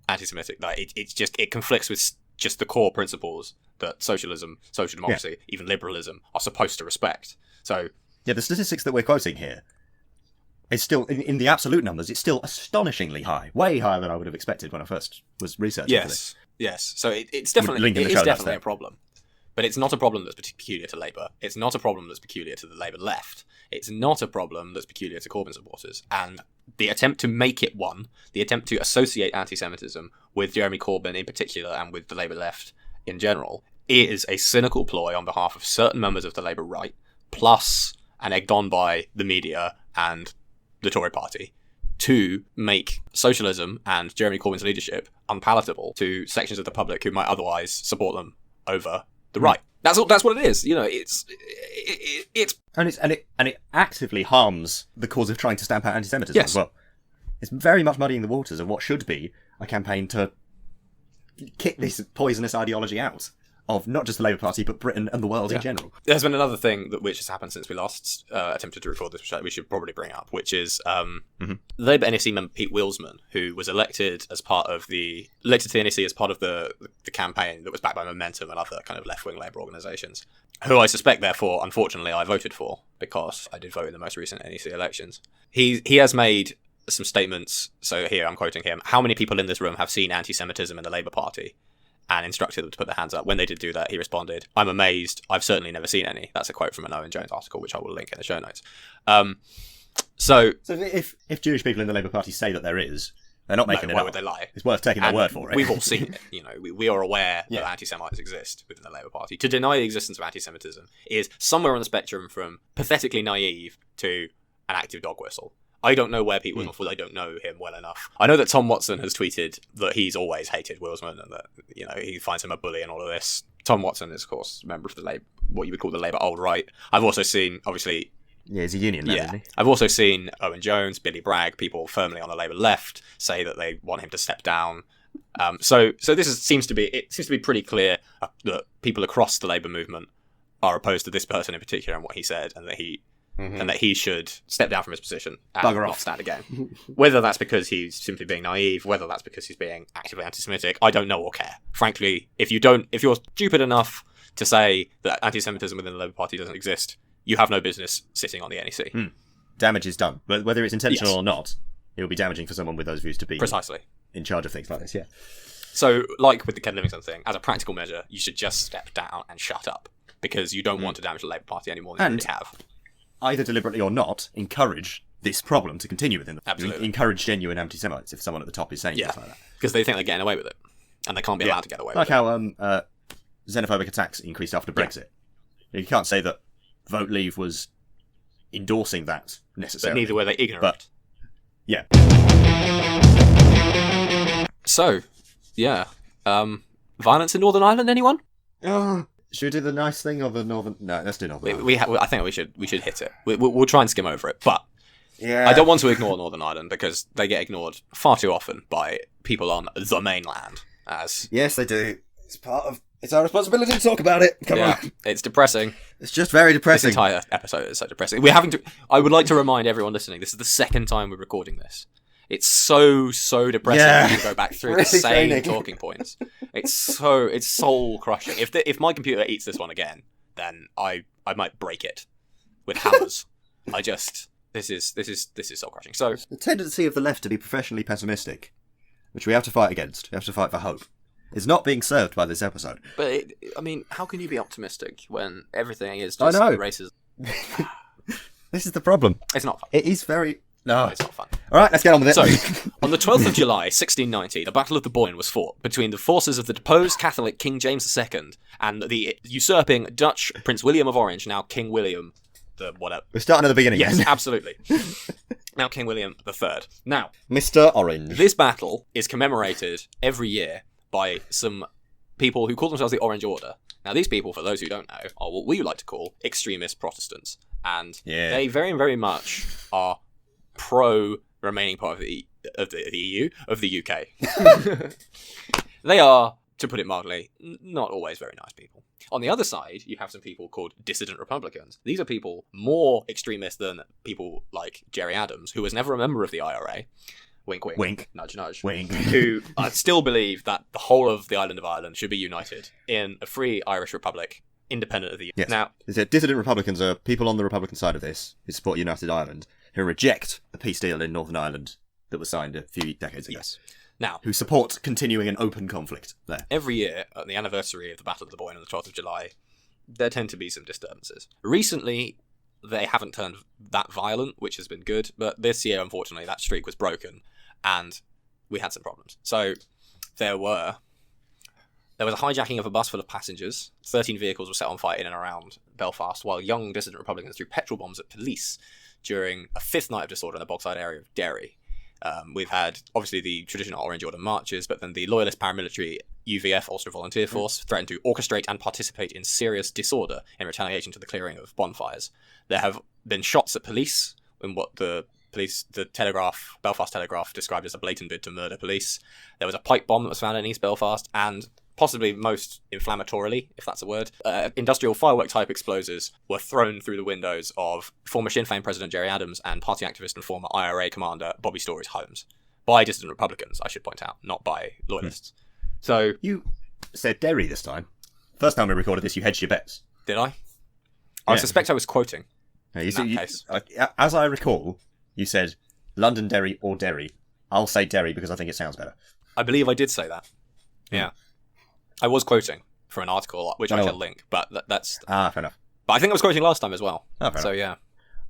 Speaker 1: anti-Semitic. It conflicts with just the core principles that socialism, social democracy, even liberalism are supposed to respect. So
Speaker 2: yeah, the statistics that we're quoting here is still, in the absolute numbers, it's still astonishingly high, way higher than I would have expected when I first was researching for this.
Speaker 1: Yes. So it's definitely a problem. But it's not a problem that's peculiar to Labour. It's not a problem that's peculiar to the Labour left. It's not a problem that's peculiar to Corbyn supporters. And the attempt to make it one, the attempt to associate anti-Semitism with Jeremy Corbyn in particular and with the Labour left in general, is a cynical ploy on behalf of certain members of the Labour right, plus and egged on by the media and the Tory party, to make socialism and Jeremy Corbyn's leadership unpalatable to sections of the public who might otherwise support them over the right. That's what it is.
Speaker 2: It actively harms the cause of trying to stamp out anti-Semitism as well. It's very much muddying the waters of what should be a campaign to kick this poisonous ideology out of not just the Labour Party, but Britain and the world in general.
Speaker 1: There's been another thing which has happened since we last attempted to record this, which we should probably bring up, which is Labour NEC member Pete Willsman, who was elected to the NEC as part of the campaign that was backed by Momentum and other kind of left-wing Labour organisations, who I suspect, therefore, unfortunately, I voted for, because I did vote in the most recent NEC elections. He has made some statements, so here I'm quoting him: "How many people in this room have seen anti-Semitism in the Labour Party?" and instructed them to put their hands up. When they did do that, he responded, "I'm amazed. I've certainly never seen any." That's a quote from an Owen Jones article, which I will link in the show notes. So
Speaker 2: if Jewish people in the Labour Party say that there is, they're not making it up.
Speaker 1: Why would they lie?
Speaker 2: It's worth taking their word for it.
Speaker 1: We've all seen it. We are aware that anti-Semites exist within the Labour Party. To deny the existence of anti-Semitism is somewhere on the spectrum from pathetically naive to an active dog whistle. I don't know where Pete Willsman falls. I don't know him well enough. I know that Tom Watson has tweeted that he's always hated Willsman and that he finds him a bully and all of this. Tom Watson is, of course, a member of the Labour, what you would call the Labour alt-right. I've also seen, obviously,
Speaker 2: Yeah, he's a union man, isn't he?
Speaker 1: I've also seen Owen Jones, Billy Bragg, people firmly on the Labour left say that they want him to step down. So this seems to be pretty clear that people across the Labour movement are opposed to this person in particular and what he said, and that he should step down from his position and not stand again. Whether that's because he's simply being naive, whether that's because he's being actively anti-Semitic, I don't know or care. Frankly, if you're stupid enough to say that anti-Semitism within the Labour Party doesn't exist, you have no business sitting on the NEC.
Speaker 2: Damage is done. Whether it's intentional or not, it will be damaging for someone with those views to be
Speaker 1: precisely
Speaker 2: in charge of things like this, yeah.
Speaker 1: So, like with the Ken Livingstone thing, as a practical measure, you should just step down and shut up, because you don't want to damage the Labour Party any more than you already have.
Speaker 2: Either deliberately or not, encourage this problem to continue within them.
Speaker 1: Absolutely.
Speaker 2: Encourage genuine anti-Semites if someone at the top is saying things like that.
Speaker 1: Because they think they're getting away with it, and they can't be allowed to get away with it.
Speaker 2: Like how xenophobic attacks increased after Brexit. You can't say that Vote Leave was endorsing that necessarily.
Speaker 1: But neither were they ignorant.
Speaker 2: But, yeah.
Speaker 1: So, yeah. Violence in Northern Ireland, anyone?
Speaker 2: Should we do the nice thing or the Northern... No, let's do Northern Ireland.
Speaker 1: I think we should hit it. We'll try and skim over it, but
Speaker 2: yeah.
Speaker 1: I don't want to ignore Northern Ireland because they get ignored far too often by people on the mainland.
Speaker 2: Yes, they do. It's our responsibility to talk about it. Come on.
Speaker 1: It's depressing.
Speaker 2: It's just very depressing.
Speaker 1: This entire episode is so depressing. I would like to remind everyone listening, this is the second time we're recording this. It's so depressing to go back through the same talking points. It's soul crushing. If my computer eats this one again, then I might break it with hammers. This is soul crushing. So
Speaker 2: the tendency of the left to be professionally pessimistic, which we have to fight against. We have to fight for hope. Is not being served by this episode.
Speaker 1: But how can you be optimistic when everything is just racism?
Speaker 2: This is the problem.
Speaker 1: It's not fun.
Speaker 2: It is very. No,
Speaker 1: it's not fun.
Speaker 2: All right, let's get on with it.
Speaker 1: So, on the 12th of July, 1690, the Battle of the Boyne was fought between the forces of the deposed Catholic King James II and the usurping Dutch Prince William of Orange, now King William the whatever.
Speaker 2: We're starting at the beginning.
Speaker 1: Yes, absolutely. Now King William III. Now,
Speaker 2: Mr. Orange.
Speaker 1: This battle is commemorated every year by some people who call themselves the Orange Order. Now, these people, for those who don't know, are what we like to call extremist Protestants. And they very, very much are pro remaining part of the EU, of the UK. They are, to put it mildly, not always very nice people. On the other side, you have some people called dissident Republicans. These are people more extremist than people like Jerry Adams, who was never a member of the IRA. Wink, wink.
Speaker 2: Wink.
Speaker 1: Nudge, nudge.
Speaker 2: Wink.
Speaker 1: Who still believe that the whole of the island of Ireland should be united in a free Irish republic, independent of the...
Speaker 2: Yes.
Speaker 1: Now,
Speaker 2: dissident Republicans are people on the Republican side of this who support United Ireland, who reject the peace deal in Northern Ireland that was signed a few decades ago.
Speaker 1: Yes. Now,
Speaker 2: who support continuing an open conflict there.
Speaker 1: Every year, at the anniversary of the Battle of the Boyne on the 12th of July, there tend to be some disturbances. Recently, they haven't turned that violent, which has been good, but this year, unfortunately, that streak was broken, and we had some problems. So, there was a hijacking of a bus full of passengers. 13 vehicles were set on fire in and around Belfast, while young dissident Republicans threw petrol bombs at police during a fifth night of disorder in the Bogside area of Derry. We've had, obviously, the traditional Orange Order marches, but then the loyalist paramilitary UVF, Ulster Volunteer Force, threatened to orchestrate and participate in serious disorder in retaliation to the clearing of bonfires. There have been shots at police in what the Belfast Telegraph described as a blatant bid to murder police. There was a pipe bomb that was found in East Belfast, and possibly most inflammatorily, if that's a word, industrial firework-type explosives were thrown through the windows of former Sinn Féin President Jerry Adams and party activist and former IRA commander Bobby Storey's homes. By dissident Republicans, I should point out, not by loyalists. So
Speaker 2: you said Derry this time. First time we recorded this, you hedged your bets.
Speaker 1: Did I? I suspect I was quoting in that case.
Speaker 2: As I recall, you said London, Derry, or Derry. I'll say Derry because I think it sounds better.
Speaker 1: I believe I did say that. Yeah. I was quoting from an article, which I shall link, but that's...
Speaker 2: fair enough.
Speaker 1: But I think I was quoting last time as well.
Speaker 2: Fair enough.
Speaker 1: Yeah.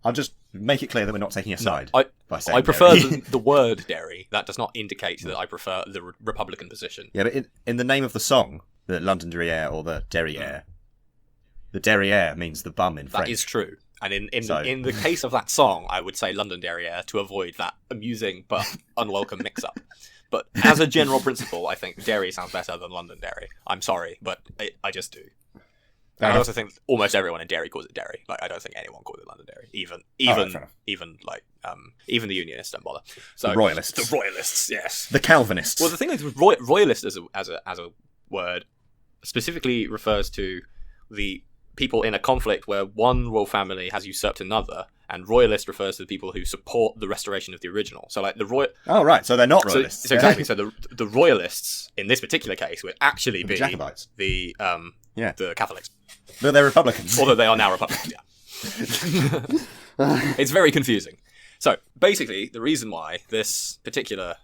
Speaker 2: I'll just make it clear that we're not taking a side by saying
Speaker 1: I prefer the word Derry. That does not indicate that I prefer the Republican position.
Speaker 2: Yeah, but in the name of the song, the Londonderry or the Derriere, the Derriere means the bum in French.
Speaker 1: That is true. And in the case of that song, I would say Londonderry to avoid that amusing but unwelcome mix-up. But as a general principle, I think Derry sounds better than Londonderry. I'm sorry, but I just do. And I also think almost everyone in Derry calls it Derry. Like, I don't think anyone calls it Londonderry. Even the Unionists don't bother. So
Speaker 2: the Royalists.
Speaker 1: The Royalists, yes.
Speaker 2: The Calvinists.
Speaker 1: Well, the thing is, Royalist as a word specifically refers to the people in a conflict where one royal family has usurped another, and Royalist refers to the people who support the restoration of the original. So, like, the royal.
Speaker 2: Oh, right. So they're not Royalists.
Speaker 1: So exactly. So the Royalists in this particular case would actually be
Speaker 2: the Jacobites.
Speaker 1: The Catholics.
Speaker 2: But they're Republicans.
Speaker 1: Although they are now Republicans. Yeah. It's very confusing. So basically, the reason why this particular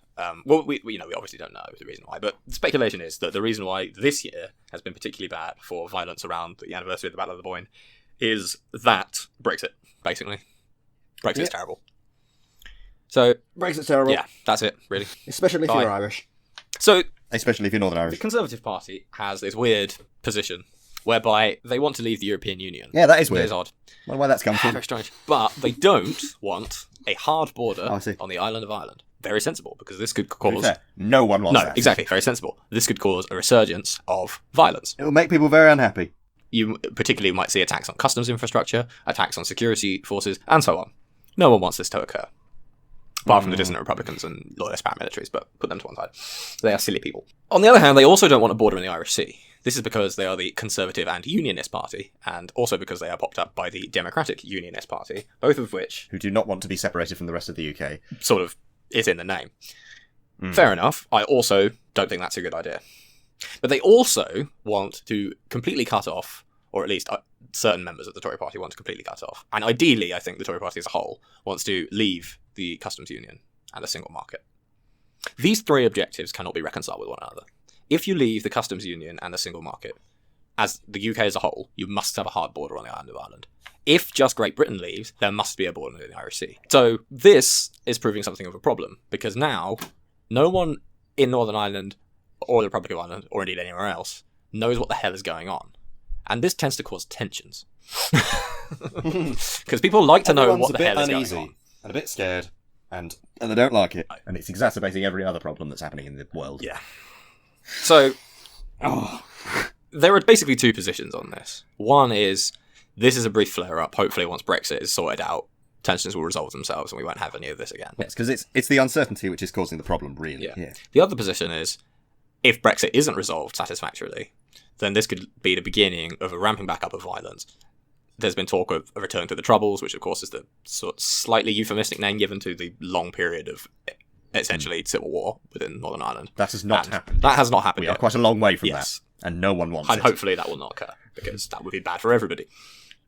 Speaker 1: we obviously don't know the reason why, but the speculation is that the reason why this year has been particularly bad for violence around the anniversary of the Battle of the Boyne is that Brexit, basically. Brexit's terrible. So
Speaker 2: Brexit's terrible.
Speaker 1: Yeah, that's it, really.
Speaker 2: Especially if you're Irish.
Speaker 1: So
Speaker 2: especially if you're Northern Irish.
Speaker 1: The Conservative Party has this weird position whereby they want to leave the European Union.
Speaker 2: Yeah, that is weird.
Speaker 1: That is odd.
Speaker 2: I wonder why that's come from.
Speaker 1: Very strange. But they don't want a hard border on the island of Ireland. Very sensible, because this could cause...
Speaker 2: No one wants that.
Speaker 1: No, exactly. Very sensible. This could cause a resurgence of violence.
Speaker 2: It will make people very unhappy.
Speaker 1: You particularly might see attacks on customs infrastructure, attacks on security forces, and so on. No one wants this to occur. Apart from the dissident Republicans and loyalist paramilitaries, but put them to one side. They are silly people. On the other hand, they also don't want a border in the Irish Sea. This is because they are the Conservative and Unionist Party, and also because they are popped up by the Democratic Unionist Party, both of which...
Speaker 2: who do not want to be separated from the rest of the UK.
Speaker 1: Sort of is in the name. Fair enough. I also don't think that's a good idea. But they also want to completely cut off, or at least certain members of the Tory Party want to completely cut off. And ideally, I think the Tory Party as a whole wants to leave the customs union and a single market. These three objectives cannot be reconciled with one another. If you leave the customs union and the single market, as the UK as a whole, you must have a hard border on the island of Ireland. If just Great Britain leaves, there must be a border in the Irish Sea. So this is proving something of a problem, because now no one in Northern Ireland or the Republic of Ireland, or indeed anywhere else, knows what the hell is going on. And this tends to cause tensions. Because people like to know what the hell is going on.
Speaker 2: And a bit scared, and they don't like it. And it's exacerbating every other problem that's happening in the world.
Speaker 1: Yeah. So, there are basically two positions on this. One is, this is a brief flare-up. Hopefully, once Brexit is sorted out, tensions will resolve themselves and we won't have any of this again.
Speaker 2: Yes, because it's the uncertainty which is causing the problem, really.
Speaker 1: Yeah. The other position is, if Brexit isn't resolved satisfactorily, then this could be the beginning of a ramping back up of violence. There's been talk of a return to the Troubles, which of course is the sort of slightly euphemistic name given to the long period of essentially civil war within Northern Ireland.
Speaker 2: That has not happened.
Speaker 1: That has not happened
Speaker 2: We
Speaker 1: yet.
Speaker 2: are quite a long way from that, and no one wants it.
Speaker 1: And hopefully that will not occur, because that would be bad for everybody.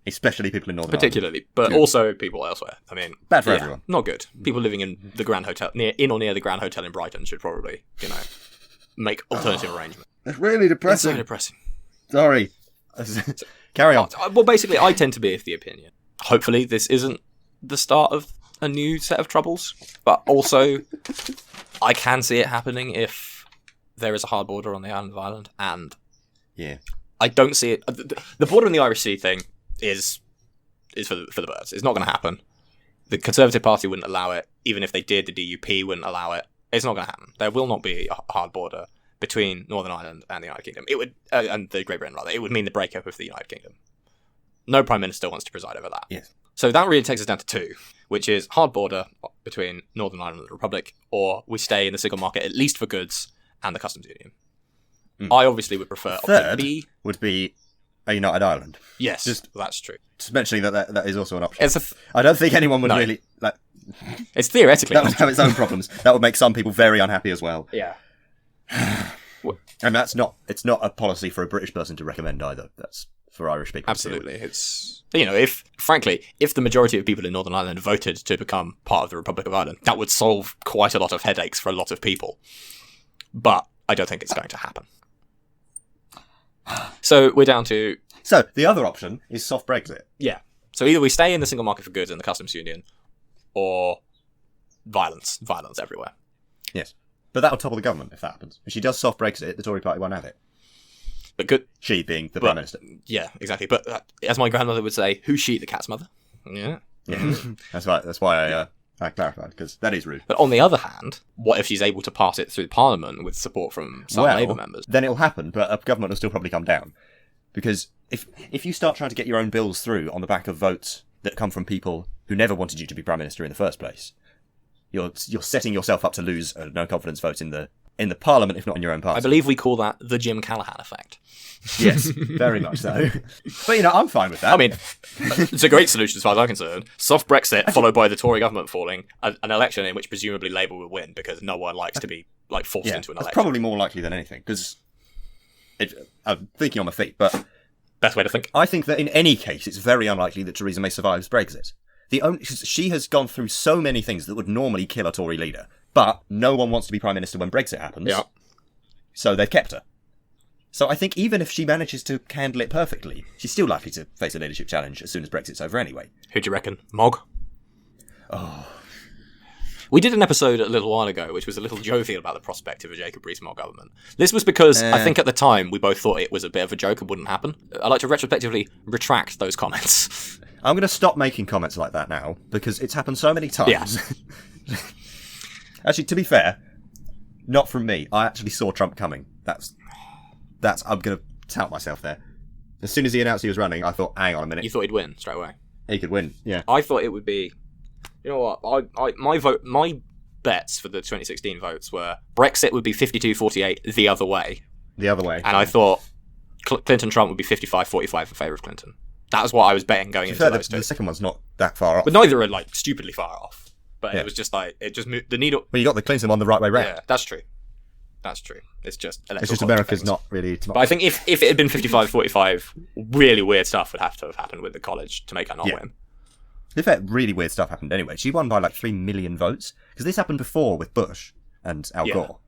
Speaker 2: Especially people in Northern
Speaker 1: Particularly,
Speaker 2: Ireland.
Speaker 1: but also people elsewhere. I mean,
Speaker 2: bad for everyone.
Speaker 1: Not good. People living in the Grand Hotel, in or near the Grand Hotel in Brighton should probably, make alternative arrangements.
Speaker 2: It's really depressing.
Speaker 1: It's so depressing.
Speaker 2: Sorry. Carry on.
Speaker 1: Well, basically, I tend to be of the opinion. Hopefully, this isn't the start of a new set of troubles, but also, I can see it happening if there is a hard border on the island of Ireland, and I don't see it. The border in the Irish Sea thing is for the birds. It's not going to happen. The Conservative Party wouldn't allow it. Even if they did, the DUP wouldn't allow it. It's not going to happen. There will not be a hard border between Northern Ireland and the United Kingdom. It would, and the Great Britain rather. It would mean the breakup of the United Kingdom. No Prime Minister wants to preside over that.
Speaker 2: Yes.
Speaker 1: So that really takes us down to two, which is hard border between Northern Ireland and the Republic, or we stay in the single market, at least for goods, and the customs union. I obviously would prefer
Speaker 2: Third
Speaker 1: B.
Speaker 2: would be a United Ireland.
Speaker 1: Yes, that's true.
Speaker 2: Just mentioning that is also an option.
Speaker 1: It's
Speaker 2: I don't think anyone would really...
Speaker 1: It's theoretically...
Speaker 2: That would have its own problems. That would make some people very unhappy as well.
Speaker 1: Yeah.
Speaker 2: And it's not a policy for a British person to recommend either. That's for Irish people.
Speaker 1: Absolutely. It's, if the majority of people in Northern Ireland voted to become part of the Republic of Ireland, that would solve quite a lot of headaches for a lot of people. But I don't think it's going to happen. So we're down to...
Speaker 2: So the other option is soft Brexit.
Speaker 1: Yeah. So either we stay in the single market for goods and the customs union, or violence everywhere.
Speaker 2: Yes. But that'll topple the government if that happens. If she does soft Brexit, the Tory party won't have it.
Speaker 1: But good.
Speaker 2: She being the Prime Minister.
Speaker 1: Yeah, exactly. But as my grandmother would say, who's she, the cat's mother? Yeah.
Speaker 2: That's right. That's why I clarified, because that is rude.
Speaker 1: But on the other hand, what if she's able to pass it through Parliament with support from some Labour members?
Speaker 2: Then it'll happen, but a government will still probably come down. Because if you start trying to get your own bills through on the back of votes that come from people who never wanted you to be Prime Minister in the first place, you're setting yourself up to lose a no-confidence vote in the Parliament, if not in your own party.
Speaker 1: I believe we call that the Jim Callaghan effect.
Speaker 2: Yes, very much so. But, I'm fine with that.
Speaker 1: I mean, it's a great solution as far as I'm concerned. Soft Brexit, followed by the Tory government falling, an election in which presumably Labour will win, because no one likes to be forced into an election.
Speaker 2: That's probably more likely than anything, because I'm thinking on my feet, but...
Speaker 1: Best way to think.
Speaker 2: I think that in any case, it's very unlikely that Theresa May survives Brexit. She has gone through so many things that would normally kill a Tory leader, but no one wants to be Prime Minister when Brexit happens.
Speaker 1: Yeah.
Speaker 2: So they've kept her. So I think even if she manages to handle it perfectly, she's still likely to face a leadership challenge as soon as Brexit's over anyway.
Speaker 1: Who do you reckon? Mog?
Speaker 2: Oh.
Speaker 1: We did an episode a little while ago, which was a little jovial about the prospect of a Jacob Rees-Mogg government. This was because I think at the time we both thought it was a bit of a joke and wouldn't happen. I'd like to retrospectively retract those comments.
Speaker 2: I'm going to stop making comments like that now, because it's happened so many times.
Speaker 1: Yeah.
Speaker 2: Actually, to be fair, not from me. I actually saw Trump coming. That's. I'm going to tout myself there. As soon as he announced he was running, I thought, hang on a minute.
Speaker 1: You thought he'd win straight away?
Speaker 2: He could win, yeah.
Speaker 1: I thought it would be... You know what? My bets for the 2016 votes were Brexit would be 52-48 the other way.
Speaker 2: The other way.
Speaker 1: And I thought Clinton-Trump would be 55-45 in favour of Clinton. That was what I was betting going into those two.
Speaker 2: The second one's not that far off.
Speaker 1: But neither are, stupidly far off. But it was just it just moved the needle...
Speaker 2: Well, you got the Clinton one the right way round.
Speaker 1: Yeah, that's true. That's true. It's just
Speaker 2: America's not really...
Speaker 1: But I think if it had been 55-45, really weird stuff would have to have happened with the college to make her not win.
Speaker 2: In fact, really weird stuff happened anyway. She won by 3 million votes. Because this happened before with Bush and Al Gore.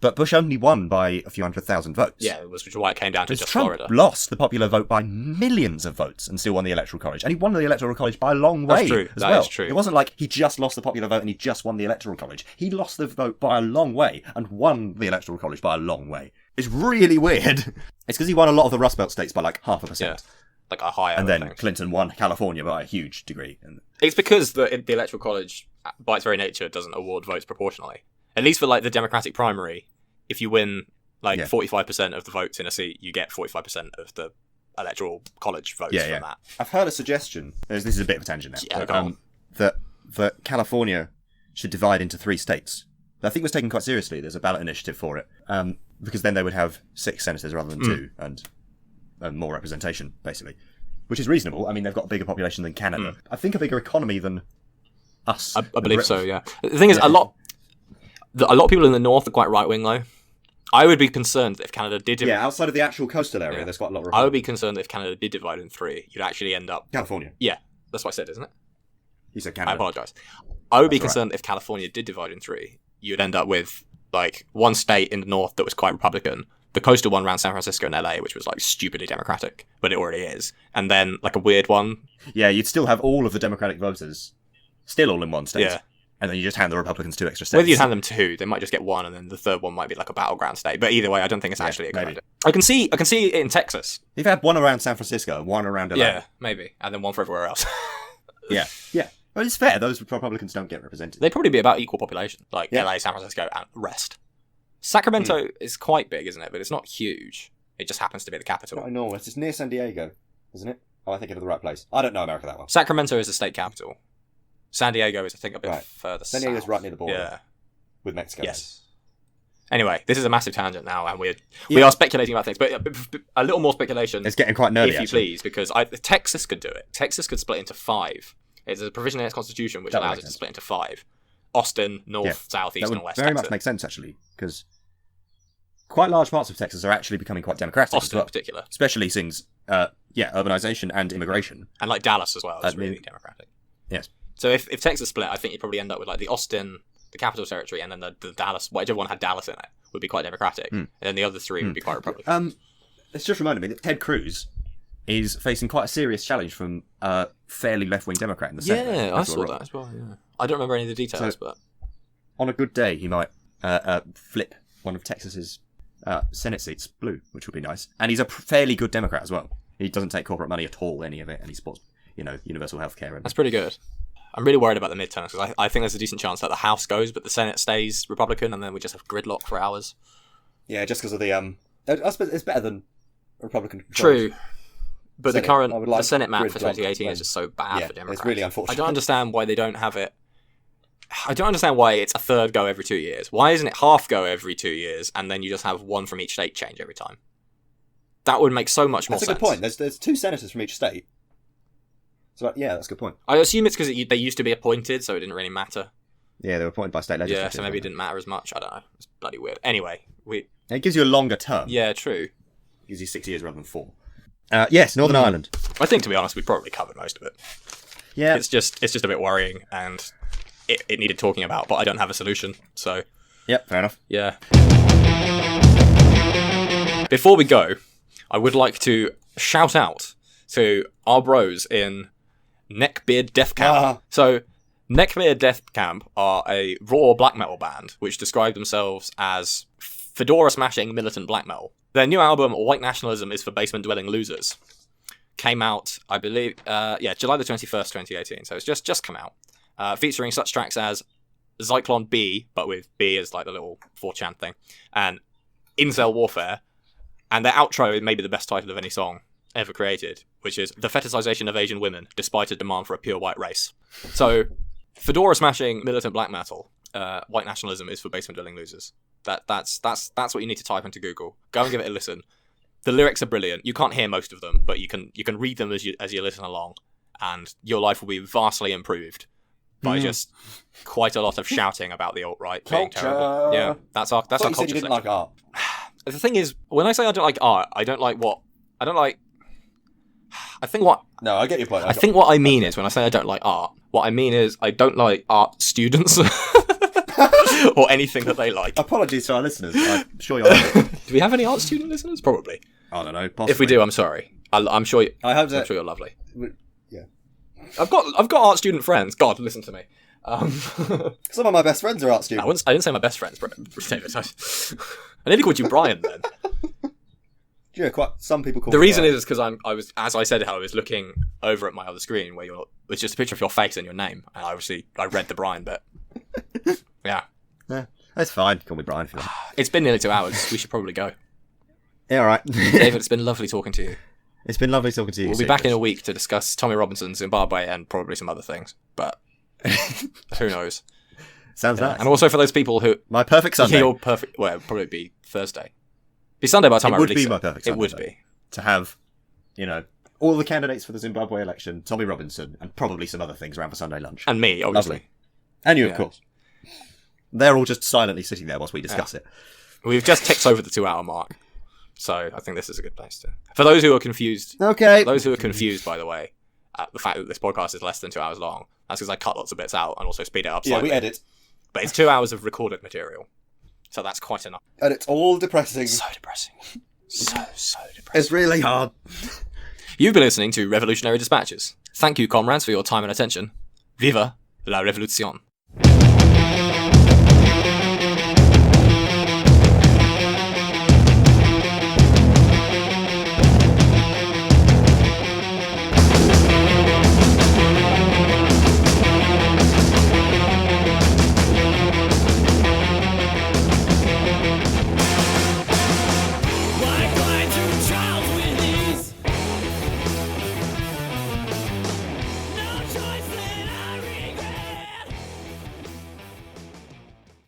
Speaker 2: But Bush only won by a few 100,000 votes.
Speaker 1: Yeah, which is why it came down to just
Speaker 2: Trump
Speaker 1: Florida.
Speaker 2: Lost the popular vote by millions of votes and still won the Electoral College. And he won the Electoral College by a long way.
Speaker 1: That's true.
Speaker 2: That
Speaker 1: is true.
Speaker 2: It wasn't like he just lost the popular vote and he just won the Electoral College. He lost the vote by a long way and won the Electoral College by a long way. It's really weird. It's because he won a lot of the Rust Belt states by 0.5%.
Speaker 1: Yeah. Ohio.
Speaker 2: And then Clinton won California by a huge degree.
Speaker 1: It's because the Electoral College, by its very nature, doesn't award votes proportionally. At least for the Democratic primary, if you win 45% of the votes in a seat, you get 45% of the Electoral College votes from that.
Speaker 2: I've heard a suggestion. This is a bit of a tangent now.
Speaker 1: Yeah, go on.
Speaker 2: That California should divide into 3 states. I think it was taken quite seriously. There's a ballot initiative for it. Because then they would have 6 senators rather than 2 and more representation, basically. Which is reasonable. I mean, they've got a bigger population than Canada. I think a bigger economy than us.
Speaker 1: I believe so, yeah. The thing is, a lot of people in the north are quite right-wing, though. I would be concerned that if Canada did...
Speaker 2: outside of the actual coastal area, there's quite a lot of...
Speaker 1: I would be concerned that if Canada did divide in 3, you'd actually end up...
Speaker 2: California.
Speaker 1: Yeah, that's what I said, isn't it?
Speaker 2: You said Canada.
Speaker 1: I apologise. I would be concerned that if California did divide in 3, you'd end up with, one state in the north that was quite Republican, the coastal one around San Francisco and LA, which was, stupidly Democratic, but it already is, and then, a weird one.
Speaker 2: Yeah, you'd still have all of the Democratic voters still all in one state.
Speaker 1: Yeah.
Speaker 2: And then you just hand the Republicans 2 extra states.
Speaker 1: Whether you hand them 2, they might just get 1, and then the third one might be a battleground state. But either way, I don't think it's actually a good idea. I can see it in Texas.
Speaker 2: You've had 1 around San Francisco, 1 around LA.
Speaker 1: Yeah, maybe, and then 1 for everywhere else.
Speaker 2: Yeah. Well, it's fair. Those Republicans don't get represented.
Speaker 1: They'd probably be about equal population, LA, San Francisco, and the rest. Sacramento is quite big, isn't it? But it's not huge. It just happens to be the capital.
Speaker 2: Not enormous. It's near San Diego, isn't it? Oh, I think of the right place. I don't know America that well.
Speaker 1: Sacramento is the state capital. San Diego is, I think, a bit further south.
Speaker 2: San Diego's right near the border.
Speaker 1: Yeah.
Speaker 2: With Mexico.
Speaker 1: Yes. Anyway, this is a massive tangent now, and we are speculating about things, but a little more speculation.
Speaker 2: It's getting quite nerdy,
Speaker 1: if you please, because Texas could do it. Texas could split into 5. There's a provision in its constitution which allows it to split into 5. Austin, north, south, east, and west.
Speaker 2: That would very much make sense, actually, because quite large parts of Texas are actually becoming quite democratic.
Speaker 1: Austin in particular.
Speaker 2: Especially since, urbanization and immigration.
Speaker 1: And Dallas as well is really democratic.
Speaker 2: Yes.
Speaker 1: So if Texas split, I think you'd probably end up with the Austin, the Capital Territory, and then the Dallas, whichever one had Dallas in it, would be quite democratic. And then the other 3 would be quite Republican.
Speaker 2: It's just reminded me that Ted Cruz is facing quite a serious challenge from a fairly left-wing Democrat in the Senate.
Speaker 1: Yeah, I saw that as well, yeah. I don't remember any of the details, but...
Speaker 2: On a good day, he might flip one of Texas's Senate seats blue, which would be nice. And he's a fairly good Democrat as well. He doesn't take corporate money at all, any of it, and he supports, universal health care.
Speaker 1: That's pretty good. I'm really worried about the midterms, because I think there's a decent chance that the House goes, but the Senate stays Republican, and then we just have gridlock for hours.
Speaker 2: Yeah, just because of the... I suppose it's better than Republican controlled.
Speaker 1: True. But
Speaker 2: Senate.
Speaker 1: the Senate map for 2018 is just so bad for Democrats.
Speaker 2: It's really unfortunate.
Speaker 1: I don't understand why they don't have it. I don't understand why it's a third go every 2 years. Why isn't it half go every 2 years, and then you just have one from each state change every time? That would make so much more sense.
Speaker 2: That's a good point. There's 2 senators from each state. So yeah, that's a good point.
Speaker 1: I assume it's because they used to be appointed, so it didn't really matter.
Speaker 2: Yeah, they were appointed by state legislatures.
Speaker 1: Yeah, so maybe it didn't matter as much. I don't know. It's bloody weird. Anyway,
Speaker 2: it gives you a longer term.
Speaker 1: Yeah, true.
Speaker 2: It gives you 6 years rather than 4. Yes, Northern Ireland.
Speaker 1: I think, to be honest, we probably covered most of it.
Speaker 2: Yeah.
Speaker 1: It's just a bit worrying, and it needed talking about, but I don't have a solution, so...
Speaker 2: Yep, fair enough.
Speaker 1: Yeah. Before we go, I would like to shout out to our bros in Neckbeard Death Camp. So, Neckbeard Death Camp are a raw black metal band which describe themselves as fedora-smashing militant black metal. Their new album, White Nationalism is for Basement-Dwelling Losers, came out, I believe, July the 21st, 2018, so it's just come out. Featuring such tracks as Zyklon B, but with B as like the little 4chan thing, and Incel Warfare, and their outro may be the best title of any song ever created, which is The Fetishization of Asian Women, Despite a Demand for a Pure White Race. So, fedora-smashing militant black metal, White Nationalism is for Basement-Dwelling Losers. That's what you need to type into Google. Go and give it a listen. The lyrics are brilliant. You can't hear most of them, but you can read them as you listen along, and your life will be vastly improved by just quite a lot of shouting about the alt-right being terrible. Yeah, that's our culture section. You didn't
Speaker 2: like art.
Speaker 1: The thing is, when I say I don't like art, I don't like what... I don't like... I think what...
Speaker 2: No, I get your point.
Speaker 1: I think what I mean is, when I say I don't like art, what I mean is I don't like art students or anything that they like.
Speaker 2: Apologies to our listeners. I'm sure you're right.
Speaker 1: Do we have any art student listeners? Probably.
Speaker 2: I don't know. Possibly.
Speaker 1: If we do, I'm sorry. I'm sure.
Speaker 2: I hope
Speaker 1: I'm sure you're lovely.
Speaker 2: Yeah.
Speaker 1: I've got art student friends. God, listen to me.
Speaker 2: Some of my best friends are art students.
Speaker 1: I didn't say my best friends, David. I nearly called you Brian then.
Speaker 2: Yeah, quite. Some people call.
Speaker 1: The reason is because I was, as I said, I was looking over at my other screen where it's just a picture of your face and your name, and I read the Brian bit. Yeah.
Speaker 2: Yeah, that's fine. Call me Brian if you want.
Speaker 1: It's been nearly 2 hours. We should probably go.
Speaker 2: Yeah, all right.
Speaker 1: David, it's been lovely talking to you.
Speaker 2: It's been lovely talking to you.
Speaker 1: We'll be back in a week to discuss Tommy Robinson's Zimbabwe and probably some other things, but who knows?
Speaker 2: Sounds nice.
Speaker 1: And also for those people who...
Speaker 2: My perfect Sunday.
Speaker 1: Your perfect... Well, it'll probably be Thursday. Be Sunday by the time I release it.
Speaker 2: It would be my perfect Sunday.
Speaker 1: It would be.
Speaker 2: To have, all the candidates for the Zimbabwe election, Tommy Robinson, and probably some other things around for Sunday lunch.
Speaker 1: And me, obviously.
Speaker 2: Lovely. And you, of course. They're all just silently sitting there whilst we discuss it.
Speaker 1: We've just ticked over the 2 hour mark. So I think this is a good place to... For those who are confused...
Speaker 2: Okay.
Speaker 1: Those who are confused, by the way, at the fact that this podcast is less than 2 hours long, that's because I cut lots of bits out and also speed it up slightly.
Speaker 2: Yeah, we edit.
Speaker 1: But it's 2 hours of recorded material. So that's quite enough.
Speaker 2: And it's all depressing.
Speaker 1: So depressing. So depressing.
Speaker 2: It's really hard.
Speaker 1: You've been listening to Revolutionary Dispatches. Thank you, comrades, for your time and attention. Viva la Revolution.